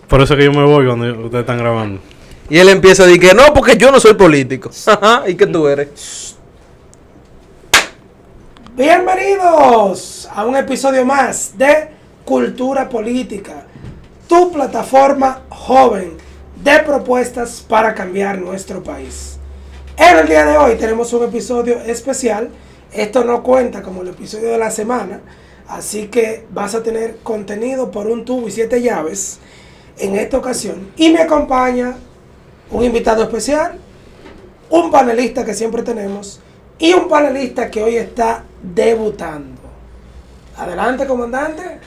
Por eso que yo me voy cuando ustedes están grabando. Y él empieza a decir que no, porque yo no soy político. ¿Y qué tú eres? Bienvenidos a un episodio más de Cultura Política, tu plataforma joven de propuestas para cambiar nuestro país. En el día de hoy tenemos un episodio especial. Esto no cuenta como el episodio de la semana, así que vas a tener contenido por un tubo y 7 llaves en esta ocasión. Y me acompaña un invitado especial, un panelista que siempre tenemos y un panelista que hoy está debutando. Adelante, comandante.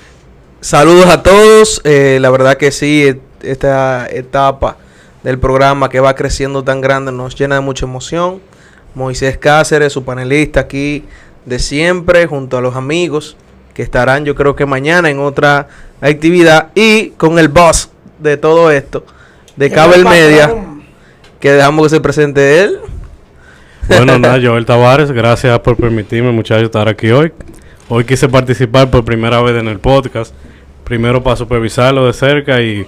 Saludos a todos. La verdad que sí, esta etapa del programa que va creciendo tan grande nos llena de mucha emoción. Moisés Cáceres, su panelista aquí de siempre, junto a los amigos que estarán, yo creo que mañana en otra actividad, y con el boss de todo esto, de Cable Media, que dejamos que se presente él. Bueno, nada, Joel Tavares, gracias por permitirme, muchachos, estar aquí hoy. Hoy quise participar por primera vez en el podcast, primero para supervisarlo de cerca y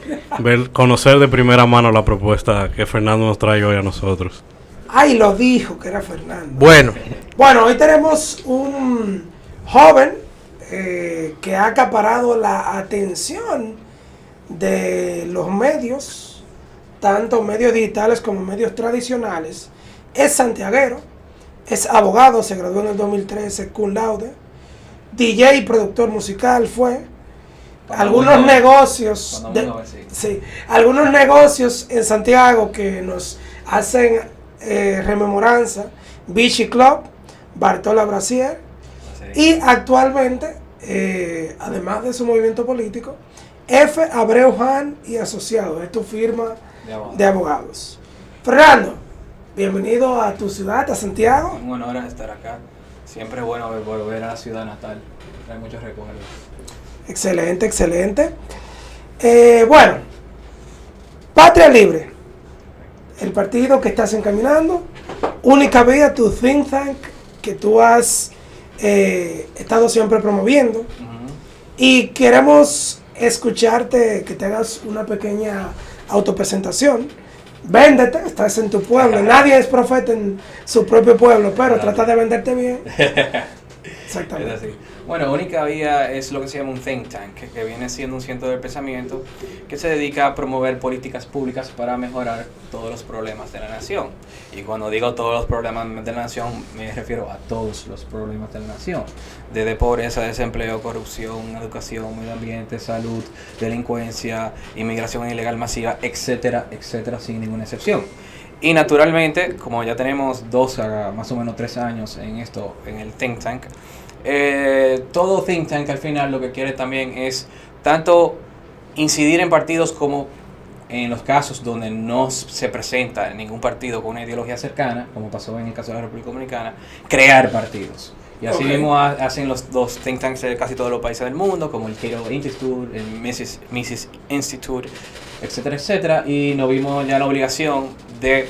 conocer de primera mano la propuesta que Fernando nos trae hoy a nosotros. Ay, lo dijo que era Fernando. Bueno, hoy tenemos un joven que ha acaparado la atención de los medios, tanto medios digitales como medios tradicionales. Es santiaguero, es abogado, se graduó en el 2013 cum laude, DJ y productor musical fue. Algunos negocios algunos negocios en Santiago que nos hacen rememoranza: Vichy Club, Bartola Brasier, y actualmente, además de su movimiento político, F. Abreu Han y Asociados, es tu firma de abogados. Fernando, bienvenido a tu ciudad, a Santiago. Un honor estar acá. Siempre es bueno volver a la ciudad natal. Trae muchos recuerdos. Excelente, excelente. Patria Libre, el partido que estás encaminando, Única Vía, tu think tank que tú has estado siempre promoviendo. Y queremos escucharte, que te hagas una pequeña autopresentación. Véndete, estás en tu pueblo. Nadie es profeta en su propio pueblo, pero trata de venderte bien. Exactamente. Es así. Bueno, Única Vía es lo que se llama un think tank, que viene siendo un centro de pensamiento que se dedica a promover políticas públicas para mejorar todos los problemas de la nación. Y cuando digo todos los problemas de la nación, me refiero a todos los problemas de la nación. Desde pobreza, desempleo, corrupción, educación, medio ambiente, salud, delincuencia, inmigración ilegal masiva, etcétera, etcétera, sin ninguna excepción. Y naturalmente, como ya tenemos más o menos 3 años en esto, en el think tank, todo think tank al final lo que quiere también es tanto incidir en partidos como en los casos donde no se presenta ningún partido con una ideología cercana, como pasó en el caso de la República Dominicana, crear partidos. Y así mismo hacen los think tanks de casi todos los países del mundo, como el Cato Institute, el Mises Institute, etcétera, etcétera. Y nos vimos ya la obligación de,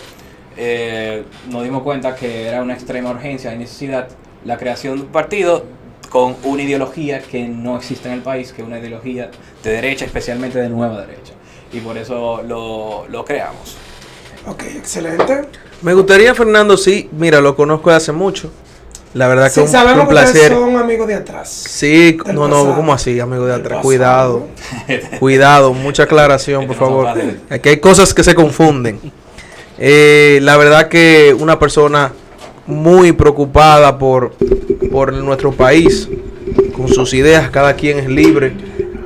nos dimos cuenta que era una extrema urgencia y necesidad la creación de un partido con una ideología que no existe en el país, que es una ideología de derecha, especialmente de nueva derecha. Y por eso lo creamos. Ok, excelente. me gustaría, Fernando, sí, mira, lo conozco de hace mucho. La verdad que sabemos un placer. Que son amigos de atrás. Sí, no, ¿cómo así, amigos de atrás? Cuidado, cuidado, mucha aclaración, por favor. Aquí hay cosas que se confunden. La verdad que una persona muy preocupada por nuestro país, con sus ideas, cada quien es libre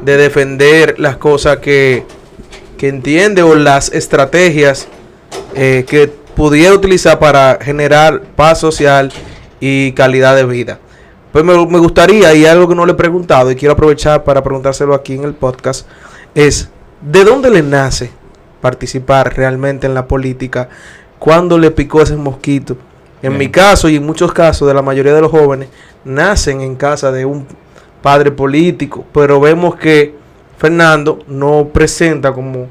de defender las cosas que entiende o las estrategias que pudiera utilizar para generar paz social y calidad de vida. Pues me gustaría, y algo que no le he preguntado y quiero aprovechar para preguntárselo aquí en el podcast, es ¿de dónde le nace participar realmente en la política? ¿Cuándo le picó ese mosquito? En mi caso y en muchos casos de la mayoría de los jóvenes, nacen en casa de un padre político, pero vemos que Fernando no presenta como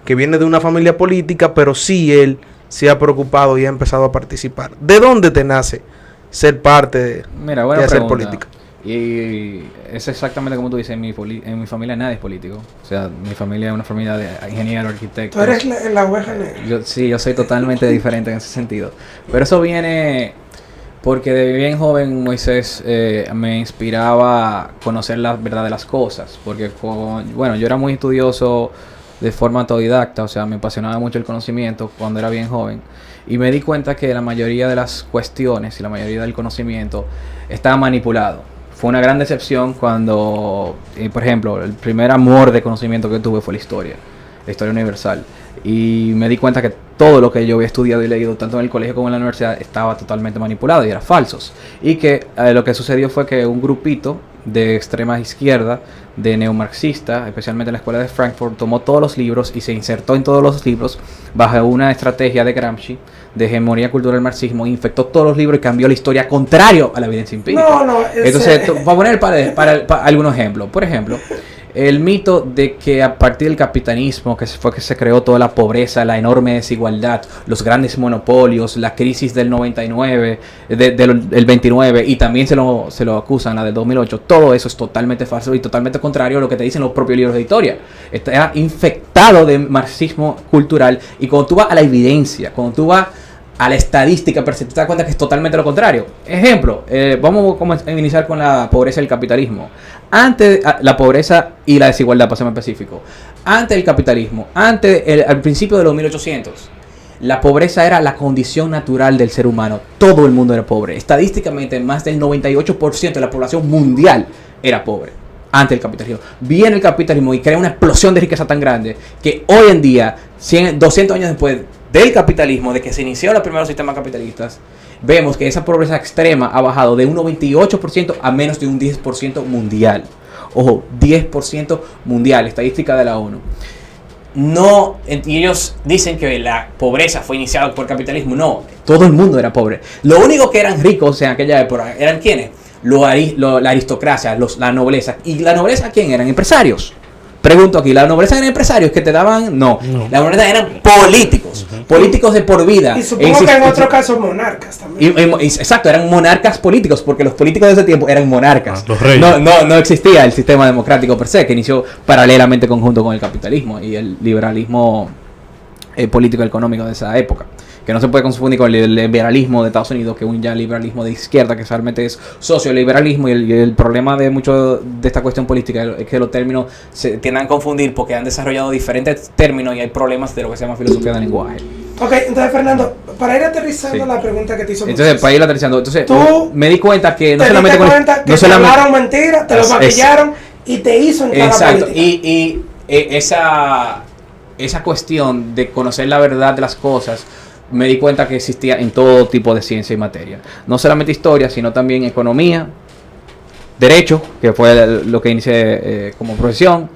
que viene de una familia política, pero sí él se ha preocupado y ha empezado a participar. ¿De dónde te nace ser parte de hacer política? Y es exactamente como tú dices, en mi familia nadie es político. O sea, mi familia es una familia de ingenieros, arquitectos. Tú eres la oveja negra. Yo soy totalmente diferente en ese sentido. Pero eso viene porque de bien joven Moisés me inspiraba a conocer la verdad de las cosas. Porque, bueno, yo era muy estudioso de forma autodidacta, o sea, me apasionaba mucho el conocimiento cuando era bien joven. Y me di cuenta que la mayoría de las cuestiones y la mayoría del conocimiento estaba manipulado. Fue una gran decepción cuando, por ejemplo, el primer amor de conocimiento que tuve fue la historia universal. Y me di cuenta que todo lo que yo había estudiado y leído, tanto en el colegio como en la universidad, estaba totalmente manipulado y era falsos. Y que lo que sucedió fue que un grupito de extrema izquierda, de neomarxista, especialmente en la escuela de Frankfurt, tomó todos los libros y se insertó en todos los libros bajo una estrategia de Gramsci, de hegemonía cultural del marxismo, infectó todos los libros y cambió la historia contrario a la evidencia empírica. Entonces, para poner para algunos ejemplos, por ejemplo, el mito de que a partir del capitalismo que se creó toda la pobreza, la enorme desigualdad, los grandes monopolios, la crisis del 99, del 29, y también se lo acusan, la del 2008, todo eso es totalmente falso y totalmente contrario a lo que te dicen los propios libros de historia. Está infectado de marxismo cultural, y cuando tú vas a la evidencia, cuando tú vas a la estadística, pero si te das cuenta que es totalmente lo contrario. Ejemplo, vamos a iniciar con la pobreza y el capitalismo. Antes, la pobreza y la desigualdad, para ser más específico. Antes del capitalismo, al principio de los 1800, la pobreza era la condición natural del ser humano. Todo el mundo era pobre. Estadísticamente, más del 98% de la población mundial era pobre. Antes del capitalismo. Viene el capitalismo y crea una explosión de riqueza tan grande que hoy en día, 200 años después del capitalismo, de que se inició los primeros sistemas capitalistas, vemos que esa pobreza extrema ha bajado de un 98% a menos de un 10% mundial. Ojo, 10% mundial, estadística de la ONU. No, y ellos dicen que la pobreza fue iniciada por el capitalismo. No, todo el mundo era pobre. Lo único que eran ricos en aquella época eran ¿quiénes? La aristocracia, la nobleza. ¿Y la nobleza quién eran? Empresarios. Pregunto aquí, ¿la nobleza eran empresarios que te daban? No. La nobleza eran políticos. Políticos de por vida. Y supongo que en otro caso monarcas también. Exacto, eran monarcas políticos, porque los políticos de ese tiempo eran monarcas. Los reyes. No existía el sistema democrático per se, que inició paralelamente conjunto con el capitalismo y el liberalismo político-económico de esa época. Que no se puede confundir con el liberalismo de Estados Unidos, que es un ya liberalismo de izquierda, que realmente es socioliberalismo. Y el problema de mucho de esta cuestión política es que los términos se tienden a confundir porque han desarrollado diferentes términos y hay problemas de lo que se llama filosofía del lenguaje. Ok, entonces Fernando, para ir aterrizando la pregunta que te hizo Entonces, para ir aterrizando, tú me di cuenta que no te solamente diste cuenta que no te solamente hablaron mentiras, te lo maquillaron y te hizo entrar a la política. Esa cuestión de conocer la verdad de las cosas, me di cuenta que existía en todo tipo de ciencia y materia. No solamente historia, sino también economía, derecho, que fue lo que inicié como profesión,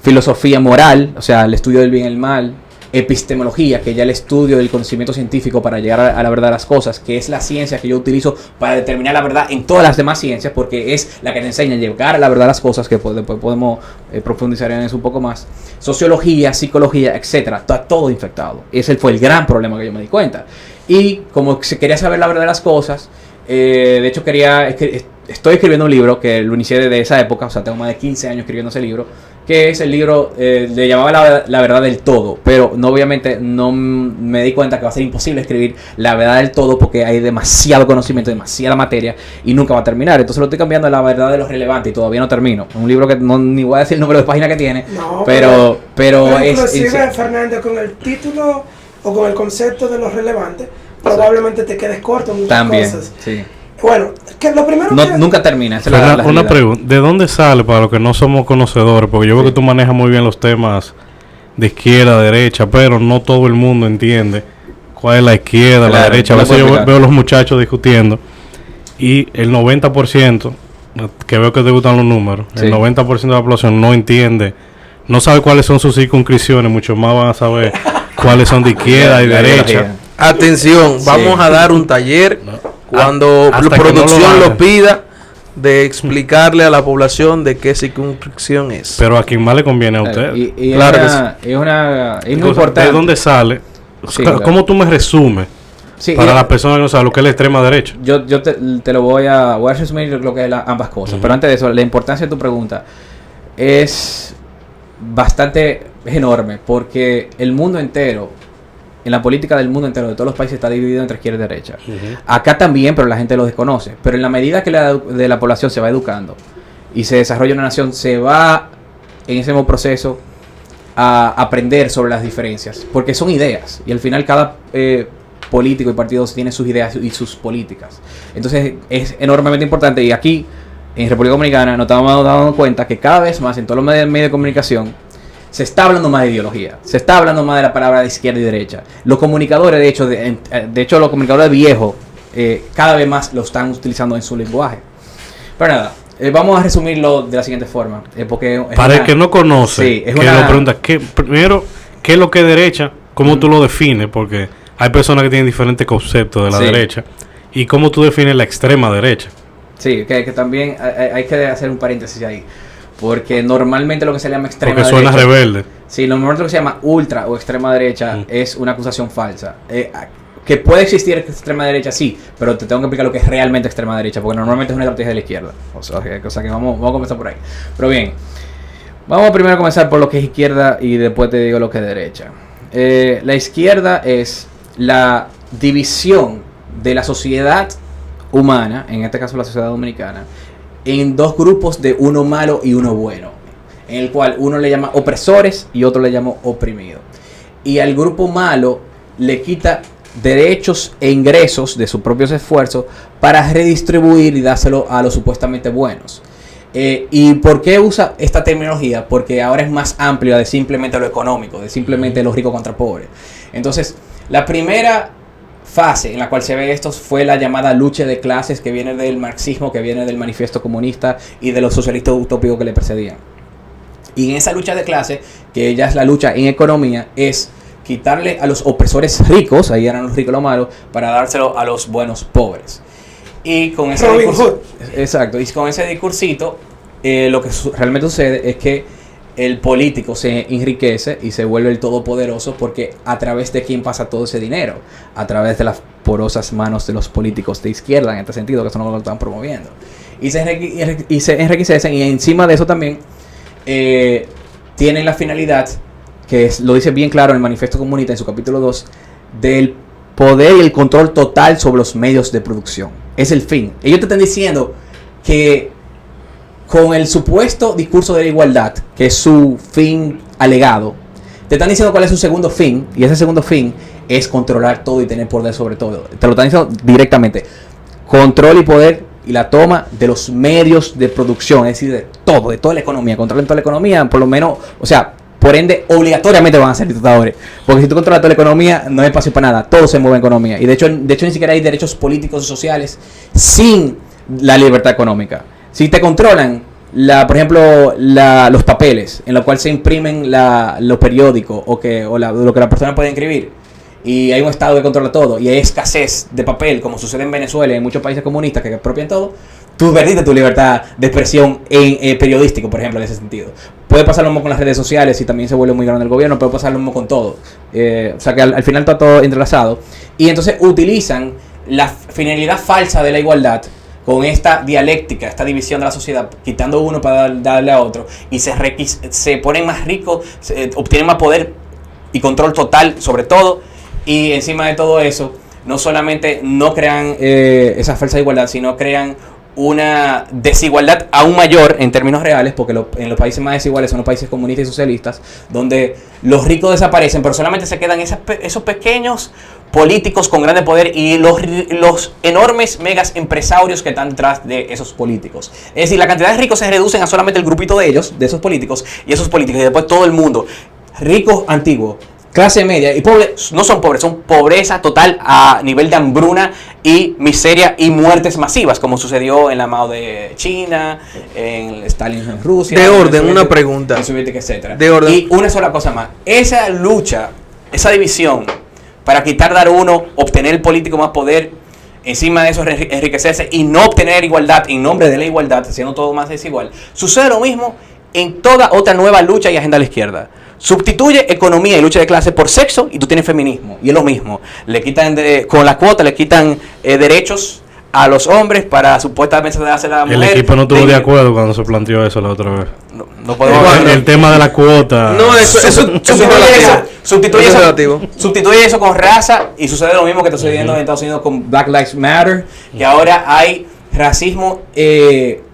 filosofía moral, o sea, el estudio del bien y el mal, epistemología, que ya el estudio del conocimiento científico para llegar a la verdad de las cosas, que es la ciencia que yo utilizo para determinar la verdad en todas las demás ciencias, porque es la que te enseña a llegar a la verdad de las cosas, que después podemos profundizar en eso un poco más. Sociología, psicología, etcétera, está todo infectado. Ese fue el gran problema que yo me di cuenta. Y como se quería saber la verdad de las cosas, de hecho estoy escribiendo un libro que lo inicié desde esa época, o sea, tengo más de 15 años escribiendo ese libro, que es el libro, le llamaba la verdad del todo, pero obviamente no me di cuenta que va a ser imposible escribir la verdad del todo porque hay demasiado conocimiento, demasiada materia y nunca va a terminar. Entonces lo estoy cambiando a la verdad de lo relevante y todavía no termino. Es un libro que ni voy a decir el número de páginas que tiene, pero inclusive, Fernando, con el título o con el concepto de lo relevante, probablemente te quedes corto en muchas cosas. Sí. Bueno, que lo primero nunca termina. Esa es una pregunta, ¿de dónde sale para los que no somos conocedores? Porque yo veo que tú manejas muy bien los temas de izquierda, derecha, pero no todo el mundo entiende cuál es la izquierda, la derecha. A veces yo veo a los muchachos discutiendo y el 90%, que veo que te gustan los números, el 90% de la población no entiende, no sabe cuáles son sus circunscripciones, mucho más van a saber cuáles son de izquierda y derecha. Atención, vamos a dar un taller cuando la producción lo pida, de explicarle a la población de qué circunscripción es. Pero a quien más le conviene a usted. Claro, es muy importante. ¿De dónde sale? ¿Cómo tú me resumes Sí, para las personas que no saben lo que es la extrema derecha. Yo te lo voy a resumir lo que es ambas cosas. Pero antes de eso, la importancia de tu pregunta es bastante enorme, porque el mundo entero, en la política del mundo entero, de todos los países, está dividido entre izquierda y derecha. Acá también, pero la gente lo desconoce. Pero en la medida que de la población se va educando y se desarrolla una nación, se va en ese mismo proceso a aprender sobre las diferencias, porque son ideas, y al final cada político y partido tiene sus ideas y sus políticas. Entonces es enormemente importante, y aquí en República Dominicana nos estamos dando cuenta que cada vez más en todos los medios de comunicación se está hablando más de ideología, se está hablando más de la palabra de izquierda y derecha. Los comunicadores, de hecho los comunicadores viejos cada vez más lo están utilizando en su lenguaje. Pero nada, vamos a resumirlo de la siguiente forma, porque para el que no conoce, que nos pregunta, primero, ¿qué es lo que es derecha? ¿Cómo tú lo defines? Porque hay personas que tienen diferentes conceptos de la derecha. ¿Y cómo tú defines la extrema derecha? Sí, que también hay que hacer un paréntesis ahí. Porque normalmente lo que se llama extrema derecha... Porque suena rebelde. Sí, normalmente lo que se llama ultra o extrema derecha es una acusación falsa. Que puede existir extrema derecha, sí, pero te tengo que explicar lo que es realmente extrema derecha, porque normalmente es una estrategia de la izquierda. O sea que vamos a comenzar por ahí. Pero bien, vamos primero a comenzar por lo que es izquierda y después te digo lo que es derecha. La izquierda es la división de la sociedad humana, en este caso la sociedad dominicana, en dos grupos de uno malo y uno bueno, en el cual uno le llama opresores y otro le llama oprimidos. Y al grupo malo le quita derechos e ingresos de sus propios esfuerzos para redistribuir y dárselo a los supuestamente buenos. ¿Y por qué usa esta terminología? Porque ahora es más amplia de simplemente lo económico, de simplemente los ricos contra pobres. Entonces, la primera fase en la cual se ve esto fue la llamada lucha de clases, que viene del marxismo, que viene del manifiesto comunista y de los socialistas utópicos que le precedían. Y en esa lucha de clases, que ya es la lucha en economía, es quitarle a los opresores ricos, ahí eran los ricos los malos, para dárselo a los buenos pobres. Y con ese discurso, exacto, y con ese discursito, lo que realmente sucede es que el político se enriquece y se vuelve el todopoderoso, porque a través de quién pasa todo ese dinero, a través de las porosas manos de los políticos de izquierda, en este sentido, que son los que lo están promoviendo. Y se enriquecen, y encima de eso también tienen la finalidad, que lo dice bien claro en el Manifiesto Comunista, en su capítulo 2, del poder y el control total sobre los medios de producción. Es el fin. Ellos te están diciendo que con el supuesto discurso de la igualdad, que es su fin alegado, te están diciendo cuál es su segundo fin, y ese segundo fin es controlar todo y tener poder sobre todo. Te lo están diciendo directamente. Control y poder y la toma de los medios de producción, es decir, de toda la economía. Controlen toda la economía, por lo menos, o sea, por ende, obligatoriamente van a ser dictadores. Porque si tú controlas toda la economía, no hay espacio para nada. Todo se mueve en economía. Y de hecho ni siquiera hay derechos políticos y sociales sin la libertad económica. Si te controlan, por ejemplo, los papeles en los cuales se imprimen los periódicos o lo que la persona puede escribir, y hay un Estado que controla todo, y hay escasez de papel, como sucede en Venezuela y en muchos países comunistas que apropian todo, tú perdiste tu libertad de expresión periodístico, por ejemplo, en ese sentido. Puede pasar lo mismo con las redes sociales y también se vuelve muy grande el gobierno, puede pasar lo mismo con todo. O sea que al final está todo entrelazado. Y entonces utilizan la finalidad falsa de la igualdad con esta dialéctica, esta división de la sociedad, quitando uno para darle a otro, y se ponen más ricos, obtienen más poder y control total sobre todo, y encima de todo eso, no solamente no crean esa falsa igualdad, sino crean una desigualdad aún mayor en términos reales, porque en los países más desiguales son los países comunistas y socialistas, donde los ricos desaparecen, pero solamente se quedan esos pequeños políticos con grande poder y los enormes megas empresarios que están detrás de esos políticos. Es decir, la cantidad de ricos se reducen a solamente el grupito de ellos, de esos políticos, y después todo el mundo, ricos antiguos, clase media y pobres, no son pobres, son pobreza total a nivel de hambruna y miseria y muertes masivas, como sucedió en la Mao de China, en Stalin en Rusia. De orden, una pregunta. En Soviética, etcétera. De orden. Y una sola cosa más. Esa lucha, esa división para quitar, dar uno, obtener el político más poder, encima de eso enriquecerse y no obtener igualdad en nombre de la igualdad, haciendo todo más desigual, sucede lo mismo en toda otra nueva lucha y agenda de la izquierda. Sustituye economía y lucha de clase por sexo y tú tienes feminismo. Y es lo mismo. Le quitan con la cuota, le quitan derechos a los hombres para supuestamente hacer a la mujer. El equipo no estuvo de acuerdo cuando se planteó eso la otra vez. No podemos El tema de la cuota. No, sustituye eso con raza y sucede lo mismo que está sucediendo en Estados Unidos con Black Lives Matter, que ahora hay racismo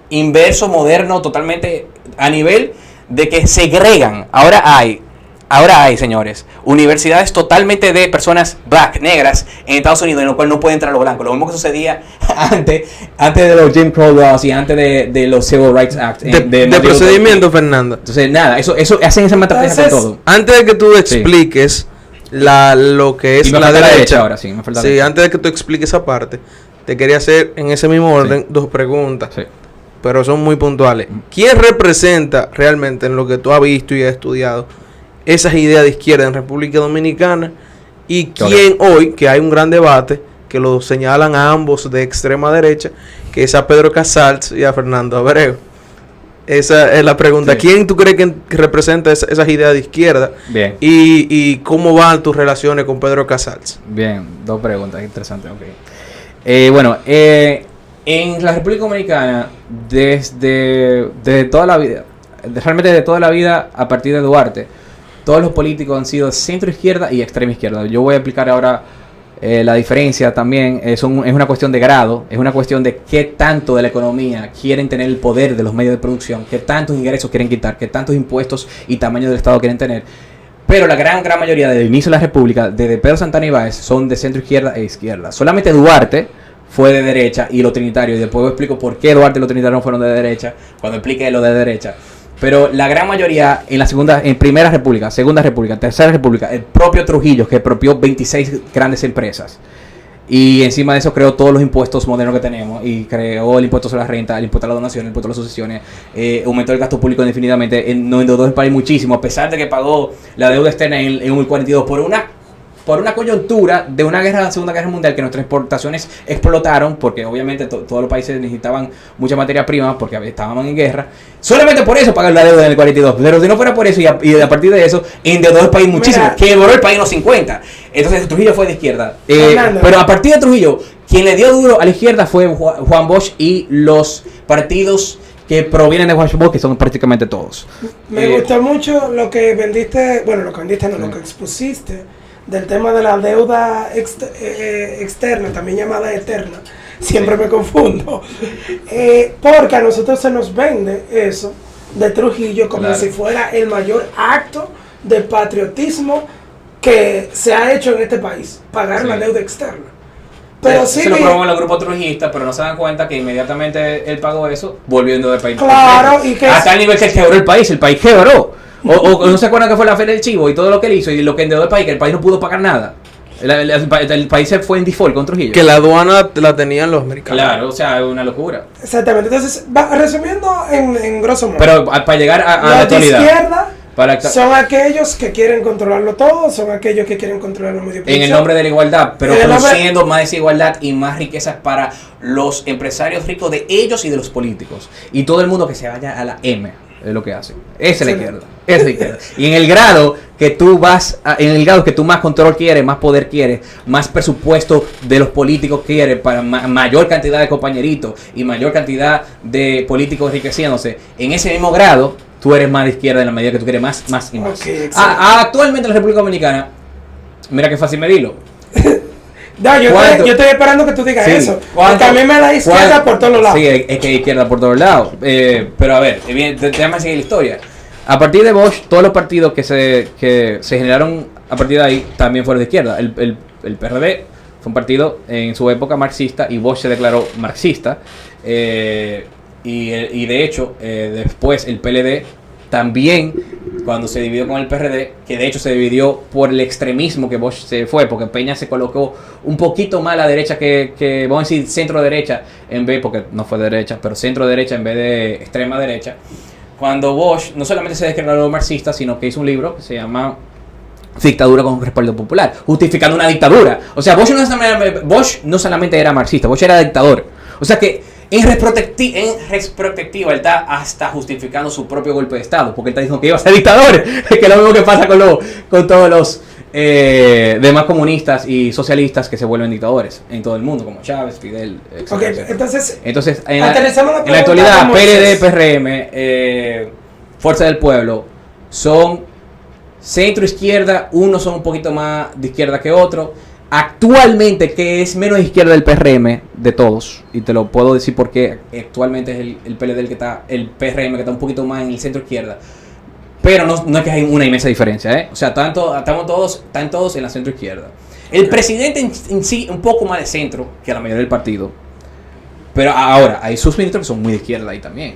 inverso, moderno, totalmente a nivel de que segregan. Ahora hay, señores, universidades totalmente de personas black, negras, en Estados Unidos, en lo cual no pueden entrar los blancos. Lo mismo que sucedía antes de los Jim Crow Laws y antes de los Civil Rights Act. De procedimiento, Fernando. Entonces, nada, eso hacen esa matraca con todo. Antes de que tú expliques lo que es la derecha, ahora sí, me falta sí, antes de que tú expliques esa parte, te quería hacer en ese mismo orden dos preguntas. Sí. Pero son muy puntuales. ¿Quién representa realmente en lo que tú has visto y has estudiado esas ideas de izquierda en República Dominicana? ¿Y quién hoy, que hay un gran debate, que lo señalan a ambos de extrema derecha, que es a Pedro Casals y a Fernando Abreu? Esa es la pregunta. Sí. ¿Quién tú crees que representa esas ideas de izquierda? Bien. ¿Y cómo van tus relaciones con Pedro Casals? Bien, dos preguntas interesantes. Okay. En la República Dominicana, desde toda la vida, realmente de toda la vida, a partir de Duarte, todos los políticos han sido centro izquierda y extrema izquierda. Yo voy a explicar ahora la diferencia también. Es una cuestión de grado, es una cuestión de qué tanto de la economía quieren tener el poder de los medios de producción, qué tantos ingresos quieren quitar, qué tantos impuestos y tamaño del Estado quieren tener. Pero la gran mayoría desde el inicio de la República, desde Pedro Santana y Báez, son de centro izquierda e izquierda. Solamente Duarte fue de derecha y los trinitarios, y después explico por qué Duarte y los trinitarios no fueron de derecha, cuando explique lo de derecha. Pero la gran mayoría en Primera República, Segunda República, Tercera República, el propio Trujillo, que expropió 26 grandes empresas. Y encima de eso creó todos los impuestos modernos que tenemos. Y creó el impuesto sobre la renta, el impuesto a la donación, el impuesto a las sucesiones. Aumentó el gasto público indefinidamente. No endeudó el país muchísimo, a pesar de que pagó la deuda externa en un 42 por una coyuntura de una Segunda Guerra Mundial, que nuestras exportaciones explotaron, porque obviamente todos los países necesitaban mucha materia prima porque estábamos en guerra. Solamente por eso pagaron la deuda en el 42. Pero si no fuera por eso y a partir de eso, endeudó el país muchísimo. Mira, quebró el país en los 50. Entonces Trujillo fue de izquierda. Pero a partir de Trujillo, quien le dio duro a la izquierda fue Juan Bosch y los partidos que provienen de Juan Bosch, que son prácticamente todos. Me gustó mucho lo que vendiste, lo que expusiste del tema de la deuda externa, también llamada eterna. Siempre me confundo. Porque a nosotros se nos vende eso de Trujillo como si fuera el mayor acto de patriotismo que se ha hecho en este país, pagar la deuda externa. Pero sí, se lo promueven los grupos trujillistas, pero no se dan cuenta que inmediatamente él pagó eso, volviendo del país. Claro, y que hasta el nivel que quebró el país quebró. O no se acuerdan que fue la Feria del Chivo y todo lo que él hizo y lo que endeudó el país, que el país no pudo pagar nada. El país se fue en default con Trujillo. Que la aduana la tenían los americanos. Claro, o sea, es una locura. Exactamente. Entonces, resumiendo en grosso modo. Pero para llegar a la actualidad. Izquierda son aquellos que quieren controlarlo todo, son aquellos que quieren controlar los medios de producción. En el nombre de la igualdad, pero produciendo más desigualdad y más riquezas para los empresarios ricos de ellos y de los políticos. Y todo el mundo que se vaya a la M. Es lo que hacen. Esa es la izquierda. Esa es la izquierda. Y en el grado que tú más control quieres, más poder quieres, más presupuesto de los políticos quieres, para mayor cantidad de compañeritos y mayor cantidad de políticos enriqueciéndose, en ese mismo grado, tú eres más de izquierda en la medida que tú quieres más y más. Okay, actualmente en la República Dominicana, mira qué fácil medirlo. No, yo estoy esperando que tú digas eso. Porque a mí me da izquierda por todos lados. Sí, es que hay izquierda por todos lados. Pero a ver, déjame seguir la historia. A partir de Bosch, todos los partidos que se generaron a partir de ahí también fueron de izquierda. El PRD fue un partido en su época marxista y Bosch se declaró marxista. Y de hecho, después el PLD también, cuando se dividió con el PRD, que de hecho se dividió por el extremismo que Bosch se fue, porque Peña se colocó un poquito más a la derecha que vamos a decir centro derecha, porque no fue de derecha, pero centro derecha en vez de extrema derecha. Cuando Bosch no solamente se declaró marxista, sino que hizo un libro que se llama Dictadura con respaldo popular, justificando una dictadura. O sea, Bosch no solamente era marxista, Bosch era dictador. O sea que En retrospectiva, él está hasta justificando su propio golpe de Estado, porque él está diciendo que iba a ser dictador, que es lo mismo que pasa con todos los demás comunistas y socialistas que se vuelven dictadores en todo el mundo, como Chávez, Fidel, etc. Ok, entonces en la pregunta actualidad, de Moisés. PLD, PRM, Fuerza del Pueblo, son centro-izquierda, unos son un poquito más de izquierda que otros. Actualmente, que es menos izquierda del PRM de todos, y te lo puedo decir porque actualmente es el PLD el PRM que está un poquito más en el centro-izquierda. Pero no es que hay una inmensa diferencia, ¿eh? O sea, están todos en la centro-izquierda. El presidente en sí, un poco más de centro que la mayoría del partido. Pero ahora, hay sus ministros que son muy de izquierda ahí también.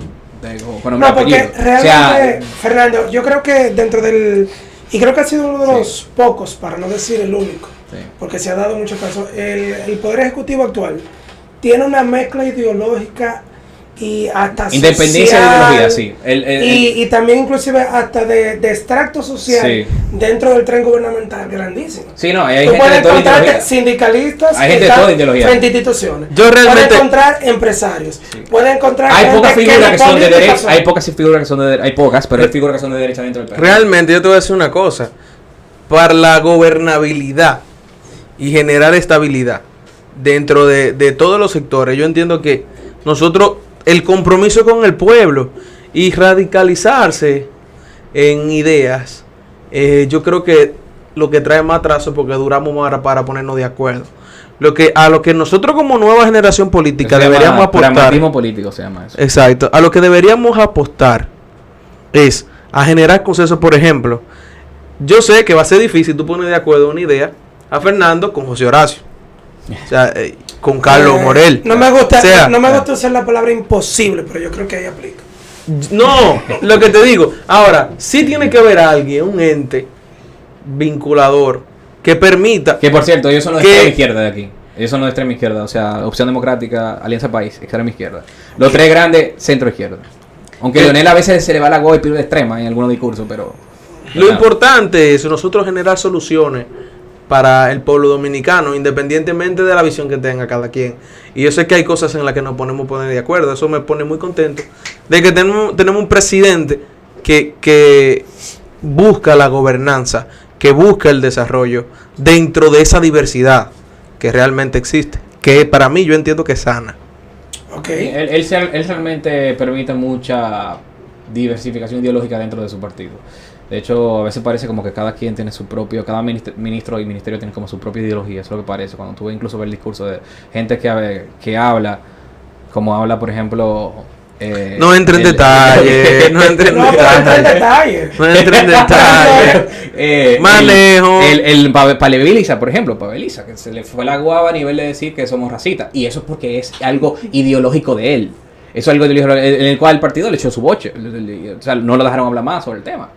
No, porque realmente, Fernando, yo creo que dentro del... Y creo que ha sido uno de los pocos, para no decir el único, porque se ha dado muchos casos. El Poder Ejecutivo actual tiene una mezcla ideológica y hasta independencia social, de ideología, sí. Y también inclusive hasta de extracto social dentro del tren gubernamental grandísimo. Sí, no, hay Tú gente de puedes toda encontrar ideología. sindicalistas Hay gente de toda ideología. frente a instituciones. Yo realmente... Puedes encontrar empresarios. Puedes encontrar Hay pocas figuras que son de derecha, son. hay pocas figuras que son de derecha, hay pocas, pero hay figuras que son de derecha dentro del PRM. Realmente yo te voy a decir una cosa. Para la gobernabilidad y generar estabilidad dentro de todos los sectores, yo entiendo que nosotros, el compromiso con el pueblo y radicalizarse en ideas, yo creo que lo que trae más atraso porque duramos más para ponernos de acuerdo. A lo que nosotros como nueva generación política deberíamos apostar. Pragmatismo político se llama eso. Exacto. A lo que deberíamos apostar es a generar consenso. Por ejemplo, yo sé que va a ser difícil tú poner de acuerdo una idea a Fernando con José Horacio. O sea, con Carlos Morel. No me gusta, O sea, no me gusta usar la palabra imposible, pero yo creo que ahí aplica. No, lo que te digo. Ahora, sí tiene que haber alguien, un ente vinculador que permita. Que por cierto, ellos son los de extrema izquierda de aquí. Ellos son los de extrema izquierda, o sea, Opción Democrática, Alianza País, extrema izquierda. Los tres grandes, centro izquierda. Aunque Leonel a veces se le va la goa y pide extrema en algunos discursos, pero... Lo importante es nosotros generar soluciones para el pueblo dominicano, independientemente de la visión que tenga cada quien. Y yo sé que hay cosas en las que nos ponemos poner de acuerdo. Eso me pone muy contento de que tenemos un presidente que busca la gobernanza, que busca el desarrollo dentro de esa diversidad que realmente existe, que para mí yo entiendo que es sana. Okay. Él realmente permite mucha diversificación ideológica dentro de su partido. De hecho, a veces parece como que cada quien tiene su propio, cada ministro y ministerio tiene como su propia ideología. Eso es lo que parece. Cuando tú ves incluso ver el discurso de gente que habla, como habla, por ejemplo... no entre en detalles. No entre en detalles. No entre en detalles. Manejo. El Paveliza, por ejemplo, Paveliza, que se le fue la guava a nivel de decir que somos racistas. Y eso es porque es algo ideológico de él. Eso es algo ideológico en el cual el partido le echó su boche. O sea, no lo dejaron hablar más sobre el tema.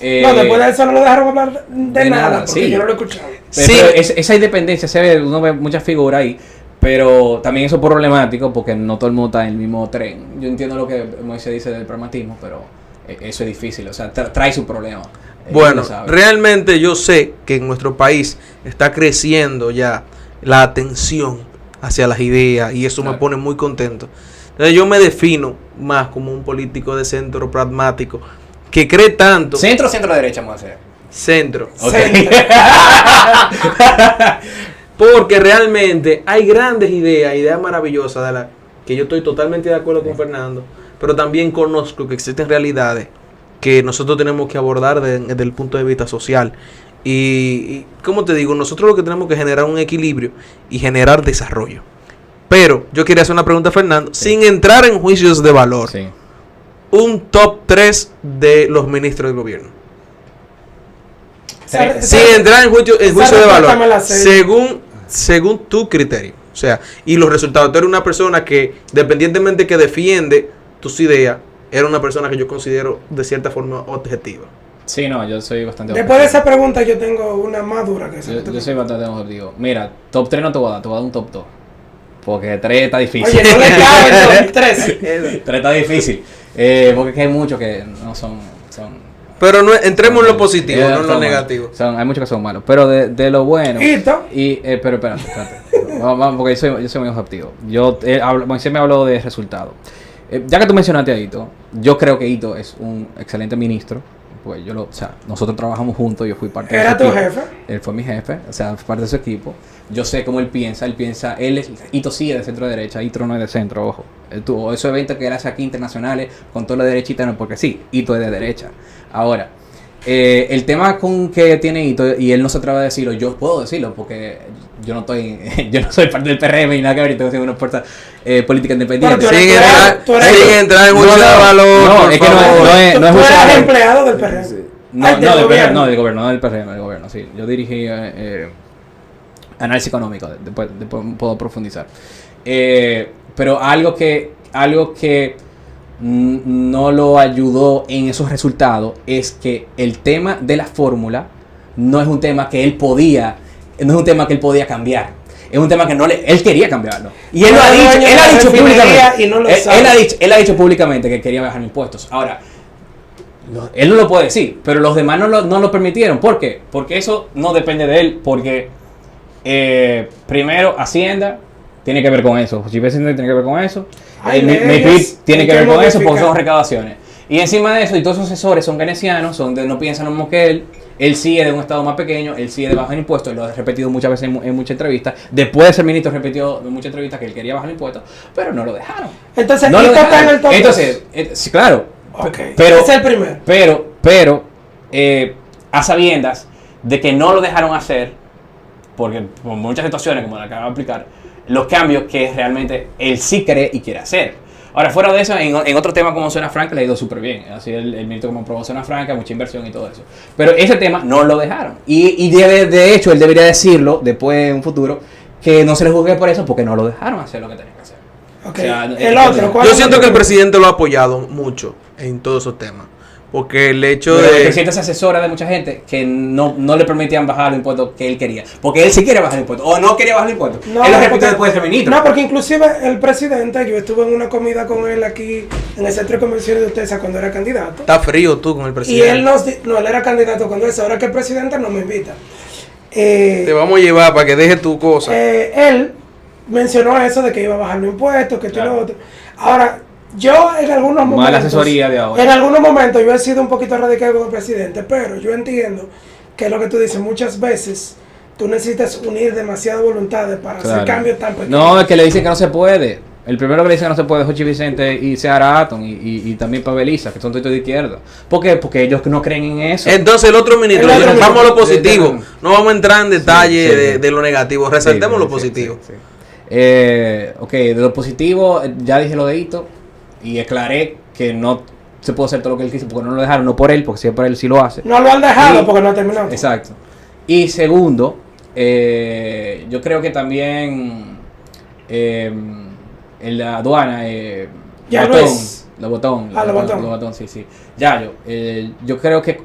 No, después de eso no lo dejaron hablar de nada, porque sí. yo no lo he escuchado. Sí. Pero esa independencia, uno ve muchas figuras ahí, pero también eso es problemático porque no todo el mundo está en el mismo tren. Yo entiendo lo que Moisés dice del pragmatismo, pero eso es difícil, o sea, trae su problema. Bueno, realmente yo sé que en nuestro país está creciendo ya la atención hacia las ideas y eso me pone muy contento. Entonces yo me defino más como un político de centro pragmático que cree tanto. ¿Centro o centro-derecha, Moisés? Centro. Okay. Porque realmente hay grandes ideas maravillosas de las que yo estoy totalmente de acuerdo con Fernando, pero también conozco que existen realidades que nosotros tenemos que abordar desde el punto de vista social. Y como te digo, nosotros lo que tenemos que generar un equilibrio y generar desarrollo. Pero yo quería hacer una pregunta a Fernando, sin entrar en juicios de valor. Sí. Un top 3 de los ministros del gobierno. Sin entrar en juicio de valor. Según tu criterio. O sea, y los resultados. Tú eres una persona que, dependientemente que defiende tus ideas, era una persona que yo considero de cierta forma objetiva. Sí, no, yo soy bastante Después de esa pregunta yo tengo una más dura que esa. Yo soy bastante objetivo. Mira, top 3 no te voy a dar, te voy a dar un top 2. Porque 3 está difícil. Oye, no le cabe el 3. 3 está difícil. Porque es que hay muchos que no son Pero no, entremos en lo positivo, no en lo negativo. Hay muchos que son malos. Pero de lo bueno. ¿Hito? Pero espérate. Vamos, porque yo soy muy objetivo. Moisés me habló de resultados. Ya que tú mencionaste a Hito, yo creo que Hito es un excelente ministro. Pues nosotros trabajamos juntos, yo fui parte de su equipo. ¿Era tu jefe? Él fue mi jefe, o sea, fue parte de su equipo. Yo sé cómo él piensa, Hito sí es de centro derecha, Hito no es de centro, ojo. Él tuvo esos eventos que él hace aquí internacionales con todo lo derechita, no, porque sí, Hito es de derecha. Ahora, el tema con que tiene Hito, y él no se atreve a decirlo, yo puedo decirlo, porque yo no soy parte del PRM y nada que ver, tengo que ser una fuerza política independiente. Sin entrar en juicio de valor. No, es que no es tú juicio de eras valor. empleado del PRM. Del gobierno, no del PRM, del gobierno, sí. Yo dirigí análisis económico, después puedo profundizar. Pero algo que no lo ayudó en esos resultados es que el tema de la fórmula no es un tema que él podía cambiar. Es un tema que él quería cambiarlo. Y él lo ha dicho, él ha dicho públicamente. Él ha dicho públicamente que quería bajar impuestos. Ahora, él no lo puede decir, pero los demás no lo permitieron. ¿Por qué? Porque eso no depende de él. Porque primero, Hacienda tiene que ver con eso. José tiene que ver con eso. MIPIB tiene que ver con eso porque son recaudaciones. Y encima de eso, y todos esos asesores son keynesianos, no piensan lo mismo que él. Él sí es de un estado más pequeño, él sí es de bajar impuestos, lo ha repetido muchas veces en muchas entrevistas. Después de ser ministro, repitió en muchas entrevistas que él quería bajar impuestos, pero no lo dejaron. Entonces, no lo está en el top. Entonces, sí, claro. Okay. Pero, es el primero. Pero, a sabiendas de que no lo dejaron hacer, porque por muchas situaciones, como la acabo de explicar, los cambios que realmente él sí cree y quiere hacer. Ahora, fuera de eso, en otro tema como Zona Franca le ha ido súper bien. Así el ministro como aprobó Zona Franca, mucha inversión y todo eso. Pero ese tema no lo dejaron. Y de hecho, él debería decirlo después en un futuro, que no se le juzgue por eso, porque no lo dejaron hacer lo que tenía que hacer. Okay. O sea, yo siento que el presidente lo ha apoyado mucho en todos esos temas. Porque el hecho pero de... El presidente se asesora de mucha gente que no le permitían bajar los impuestos que él quería. Porque él sí quiere bajar impuestos. O no quería bajar impuestos. No, él lo repitió después de ser ministro. No, porque inclusive el presidente, yo estuve en una comida con él aquí en el centro de convenciones de Utesa cuando era candidato. Está frío tú con el presidente. Y él él era candidato cuando es. Ahora que el presidente no me invita. Te vamos a llevar para que dejes tu cosa. Él mencionó eso de que iba a bajar los impuestos, que esto y lo otro. Ahora, yo en algunos momentos... Mala asesoría de ahora. En algunos momentos yo he sido un poquito radical con el presidente, pero yo entiendo que es lo que tú dices, muchas veces tú necesitas unir demasiadas voluntades para hacer cambios tan pequeños. No, es que le dicen que no se puede. El primero que le dice que no se puede es Jochi Vicente y Seara Aton y también Pabeliza, que son todos de izquierda. ¿Por qué? Porque ellos no creen en eso. Entonces el otro ministro, vamos a lo positivo. No vamos a entrar en detalle de lo negativo. Resaltemos lo positivo. Ok, de lo positivo, ya dije lo de Hito y aclaré que no se puede hacer todo lo que él quiso porque no lo dejaron, no por él, porque si es por él sí lo hace. No lo han dejado porque no ha terminado. Exacto. Y segundo, yo creo que también en la aduana, Botón, sí. Yo creo que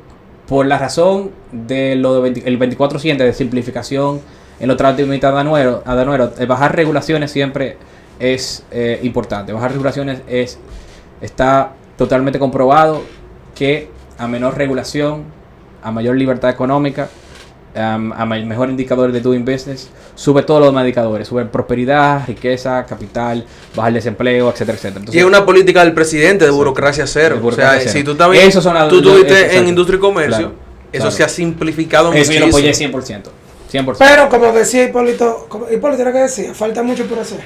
por la razón de lo de el 24/7 de simplificación en los trámites aduaneros, bajar regulaciones siempre es importante. Bajar regulaciones está totalmente comprobado que a menor regulación, a mayor libertad económica, a mejor indicador de doing business, sube todos los demás indicadores, sube prosperidad, riqueza, capital, baja el desempleo, etcétera, etcétera. Entonces, y es una política del presidente de burocracia cero. O sea, si tú también tú estuviste en industria y comercio, eso se ha simplificado muchísimo. Eso yo lo apoyé 100%. Pero como decía Hipólito era que decía, falta mucho por hacer.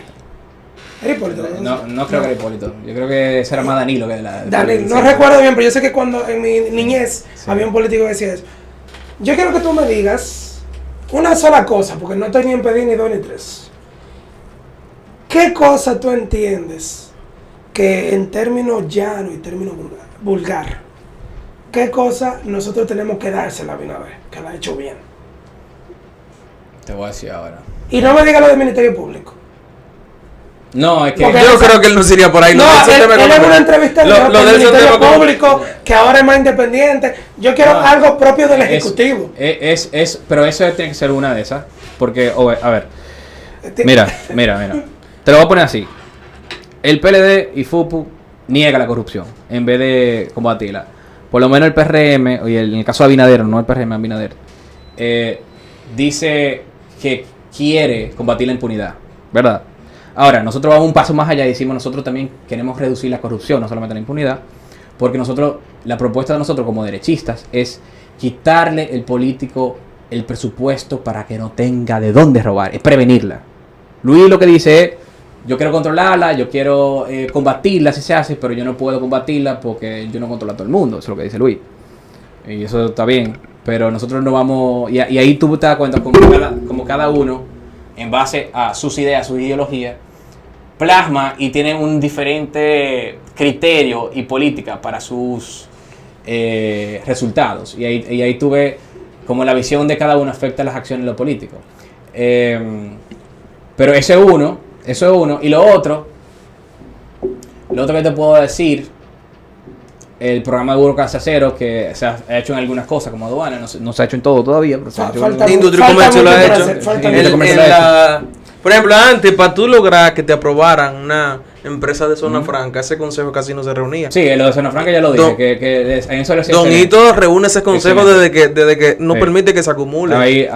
¿Era Hipólito? No creo que era Hipólito. Yo creo que ese era más Danilo que Danilo, no recuerdo bien, pero yo sé que cuando en mi niñez había un político que decía eso. Yo quiero que tú me digas una sola cosa, porque no estoy ni en pedir ni dos ni tres. ¿Qué cosa tú entiendes que en términos llanos y términos vulgar, qué cosa nosotros tenemos que dársela de una vez, que la ha hecho bien? Te voy a decir ahora. Y no me digas lo del Ministerio Público. No, es que yo creo que él no sería por ahí. No, él en una entrevista dijo que el Ministerio Público, que ahora es más independiente. Yo quiero algo propio del Ejecutivo. Pero eso tiene que ser una de esas. Porque, a ver. Mira. Te lo voy a poner así. El PLD y FUPU niega la corrupción en vez de combatirla. por lo menos el PRM, y en el caso de Abinader, no el PRM, Abinader, dice que quiere combatir la impunidad, ¿verdad? Ahora, nosotros vamos un paso más allá y decimos, nosotros también queremos reducir la corrupción, no solamente la impunidad, porque la propuesta de nosotros como derechistas es quitarle el político el presupuesto para que no tenga de dónde robar, es prevenirla. Luis lo que dice es, yo quiero controlarla, yo quiero combatirla si se hace, pero yo no puedo combatirla porque yo no controlo a todo el mundo, eso es lo que dice Luis. Y eso está bien, pero nosotros no vamos, y ahí tú te das cuenta como cada uno, en base a sus ideas, su ideología, plasma y tiene un diferente criterio y política para sus resultados. Y ahí tú ves como la visión de cada uno afecta las acciones de lo político. Pero eso es uno. Y lo otro que te puedo decir, el programa de burocracia cero, que se ha hecho en algunas cosas como aduana, no se ha hecho en todo todavía, pero se ha hecho en Industria y Comercio lo ha hecho. Industria Por ejemplo, antes, para tú lograr que te aprobaran una empresa de zona franca, ese consejo casi no se reunía. Sí, lo de zona franca ya lo dije, que en eso le decía Don Hito reúne ese consejo desde que no Sí. permite que se acumule. Ahí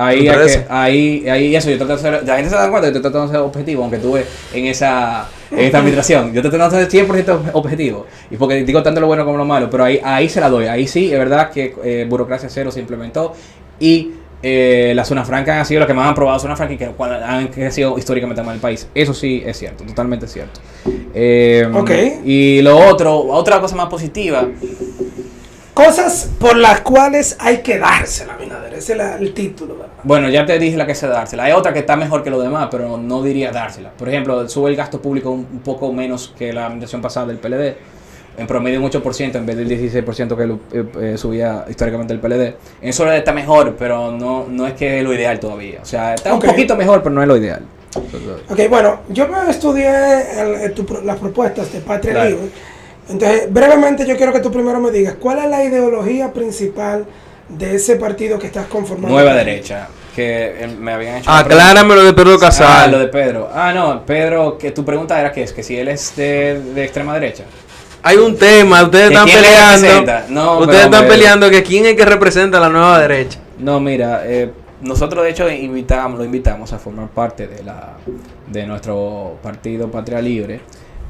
eso, yo trato de ser, la gente se da cuenta que yo trato de ser objetivo, aunque tuve en esta administración, yo trato de ser 100% objetivo, y porque digo tanto lo bueno como lo malo, pero ahí se la doy, ahí sí, es verdad que burocracia cero se implementó, y las zonas francas han sido las que más han probado zonas francas y que han crecido históricamente más el país. Eso sí es cierto, totalmente cierto. Y otra cosa más positiva. Cosas por las cuales hay que dársela, Abinader. Ese es el título, ¿verdad? Bueno, ya te dije la que se dársela. Hay otra que está mejor que lo demás, pero no diría dársela. Por ejemplo, sube el gasto público un poco menos que la administración pasada del PLD. En promedio un 8% en vez del 16% que subía históricamente el PLD. En eso está mejor, pero no es que es lo ideal todavía. O sea, está un poquito mejor, pero no es lo ideal. Ok, bueno, yo me estudié las propuestas de Patria Libre. Entonces, brevemente yo quiero que tú primero me digas, ¿cuál es la ideología principal de ese partido que estás conformando? Nueva Derecha, que me habían hecho... Aclárame lo de Pedro Casal. Lo de Pedro. No, Pedro, que tu pregunta era que si él es de extrema derecha. Hay un tema, ustedes están peleando. Ustedes están peleando que quién es que representa a la nueva derecha. No, mira, nosotros de hecho lo invitamos a formar parte de nuestro partido Patria Libre.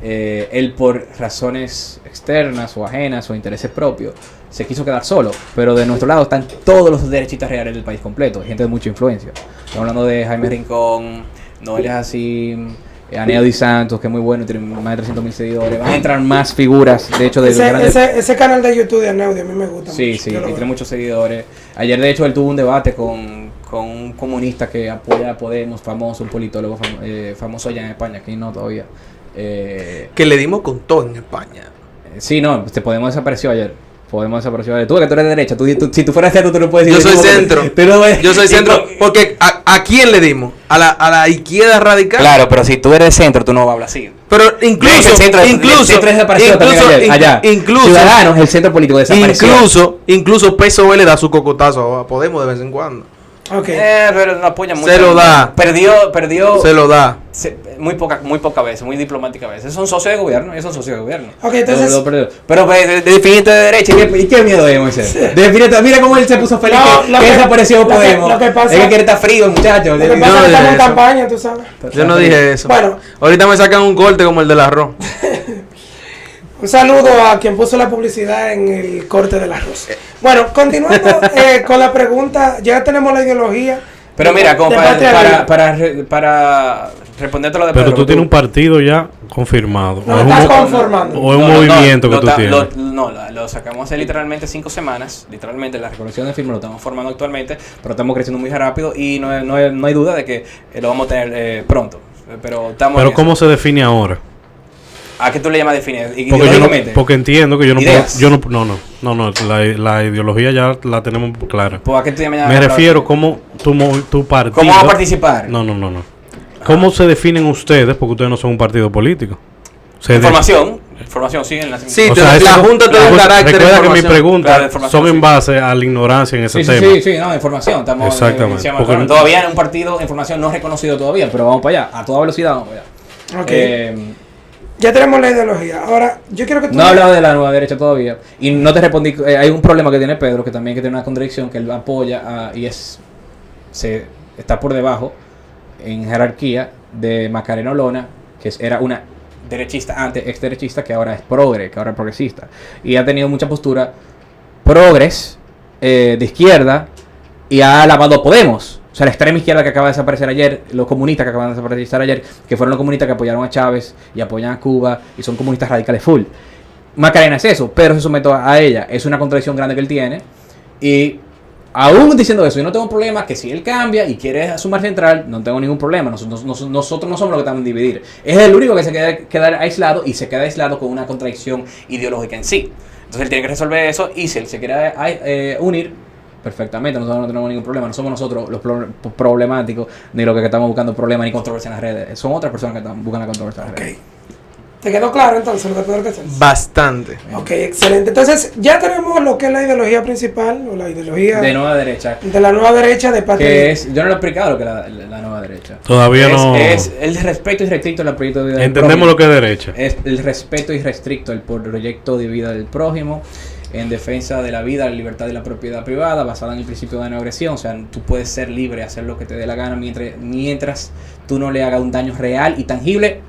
Él por razones externas o ajenas o intereses propios se quiso quedar solo, pero de nuestro lado están todos los derechistas reales del país completo, gente de mucha influencia. Estamos hablando de Jaime Rincón, Noelia Hassim, Aneo Di Santos, que es muy bueno, tiene más de 300.000 seguidores. Van a entrar más figuras, de hecho, de ese canal de YouTube de Aneo, a mí me gusta sí, mucho. Sí, y tiene muchos seguidores. Ayer, de hecho, él tuvo un debate con un comunista que apoya a Podemos, famoso, un politólogo famoso allá en España, aquí no todavía. Que le dimos con todo en España. Sí, no, Podemos desapareció ayer. Podemos desapareció ayer. Tú que tú eres de derecha, si tú fueras centro, tú no puedes decir. Yo soy centro. Yo soy centro. Porque ¿a quién le dimos? A la izquierda radical. Claro, pero si tú eres de centro, tú no vas a hablar así. Pero incluso Ciudadanos, el centro político desapareció. Incluso PSOE le da su cocotazo a Podemos de vez en cuando. Okay. Pero no apoya mucho. Se lo da. Perdió. Se lo da. Muy pocas veces, muy diplomáticas veces. Son socios de gobierno, ellos son socios de gobierno. Ok, entonces. Pero definiste de derecha. ¿Y qué miedo es, Moisés? Mira cómo él se puso feliz que desapareció Podemos. Lo que pasa, es que quiere estar frío, muchacho. Lo que pasa es que estamos en campaña, tú sabes. Yo no dije eso. Bueno. Ahorita me sacan un corte como el del arroz. Un saludo a quien puso la publicidad en el corte del arroz. Bueno, continuando con la pregunta, ya tenemos la ideología. Pero mira, como para responderte lo de Pedro. Pero tú tienes un partido ya confirmado. No, estás conformando. O es un movimiento que tú tienes. Lo sacamos hace literalmente 5 semanas. Literalmente la recolección de firmas lo estamos formando actualmente. Pero estamos creciendo muy rápido y no hay duda de que lo vamos a tener pronto. Pero ¿cómo se define ahora? ¿A qué tú le llamas definir? Porque entiendo que yo no puedo. No, la ideología ya la tenemos clara. ¿Pues a qué tú llamas? Me refiero cómo tu partido. ¿Cómo va a participar? No. ¿Cómo se definen ustedes? Porque ustedes no son un partido político. Información, sí. Sí, la Junta te da un carácter. Recuerda que mis preguntas son en base a la ignorancia en ese tema. Sí, información. Exactamente. Todavía en un partido, información no reconocido todavía, pero vamos para allá. A toda velocidad vamos para allá. Okay. Ya tenemos la ideología. Ahora, yo quiero que tú... No he hablado de la nueva derecha todavía. Y no te respondí. Hay un problema que tiene Pedro, que también que tiene una contradicción, que él apoya y está por debajo en jerarquía de Macarena Olona, que era una derechista antes, ex derechista, que ahora es progre, que ahora es progresista. Y ha tenido mucha postura progres de izquierda y ha alabado a Podemos. O sea, la extrema izquierda que acaba de desaparecer ayer, los comunistas que acaban de desaparecer ayer, que fueron los comunistas que apoyaron a Chávez y apoyan a Cuba y son comunistas radicales full. Macarena es eso, pero se somete a ella. Es una contradicción grande que él tiene. Y aún diciendo eso, yo no tengo problema que si él cambia y quiere sumar central, no tengo ningún problema. Nosotros no somos los que estamos en dividir. Es el único que se queda aislado y se queda aislado con una contradicción ideológica en sí. Entonces él tiene que resolver eso y si él se quiere unir, perfectamente, nosotros no tenemos ningún problema. No somos nosotros los problemáticos, ni los que estamos buscando problemas ni controversia en las redes. Son otras personas que están buscando la controversia en las redes. ¿Te quedó claro entonces lo que Pedro Castells? Bastante. Ok, excelente. Entonces, ya tenemos lo que es la ideología principal, o la ideología De nueva derecha. de la nueva derecha de Patria. Que es, yo no lo he explicado lo que es la nueva derecha. Todavía no. Es el respeto irrestricto al proyecto de vida del entendemos prójimo. lo que es derecha. Es el respeto irrestricto al proyecto de vida del prójimo en defensa de la vida, la libertad y la propiedad privada basada en el principio de no agresión. O sea, tú puedes ser libre, hacer lo que te dé la gana mientras tú no le hagas un daño real y tangible,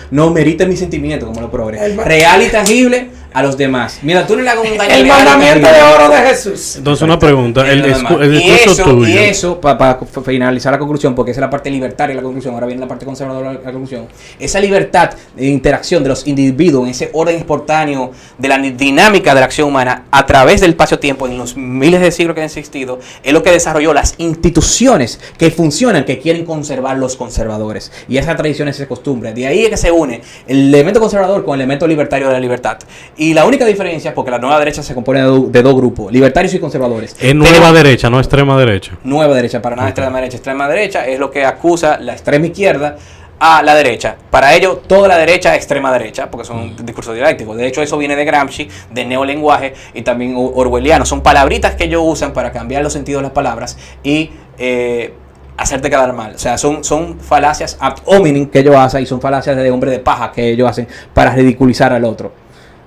no merite mi sentimiento como lo progres, real y tangible a los demás. Mira, tú no le hagas un daño el real mandamiento de oro de Jesús. Entonces una pregunta, el discurso tuyo. Y eso, para finalizar la conclusión, porque esa es la parte libertaria de la conclusión, ahora viene la parte conservadora de la conclusión, esa libertad de interacción de los individuos en ese orden espontáneo de la dinámica de la acción humana a través del espacio-tiempo en los miles de siglos que han existido, es lo que desarrolló las instituciones que funcionan, que quieren conservar los conservadores. Y esa tradición, esa costumbre. De ahí es que se une el elemento conservador con el elemento libertario de la libertad. Y la única diferencia, porque la nueva derecha se compone de dos grupos, libertarios y conservadores. Es nueva derecha, no extrema derecha. Nueva derecha, para nada extrema derecha. Extrema derecha es lo que acusa la extrema izquierda a la derecha. Para ello, toda la derecha es extrema derecha, porque son un discurso dialéctico. De hecho, eso viene de Gramsci, de neolenguaje y también orwelliano. Son palabritas que ellos usan para cambiar los sentidos de las palabras y hacerte quedar mal. O sea, son falacias ad hominem que ellos hacen y son falacias de hombre de paja que ellos hacen para ridiculizar al otro.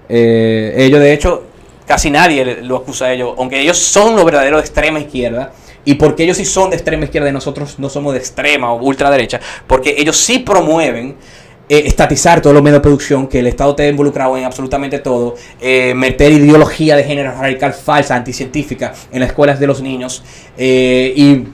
Ellos, de hecho, casi nadie lo acusa a ellos, aunque ellos son los verdaderos de extrema izquierda. Y porque ellos sí son de extrema izquierda y nosotros no somos de extrema o ultraderecha, porque ellos sí promueven estatizar todos los medios de producción, que el Estado esté involucrado en absolutamente todo, meter ideología de género radical falsa, anticientífica en las escuelas de los niños, y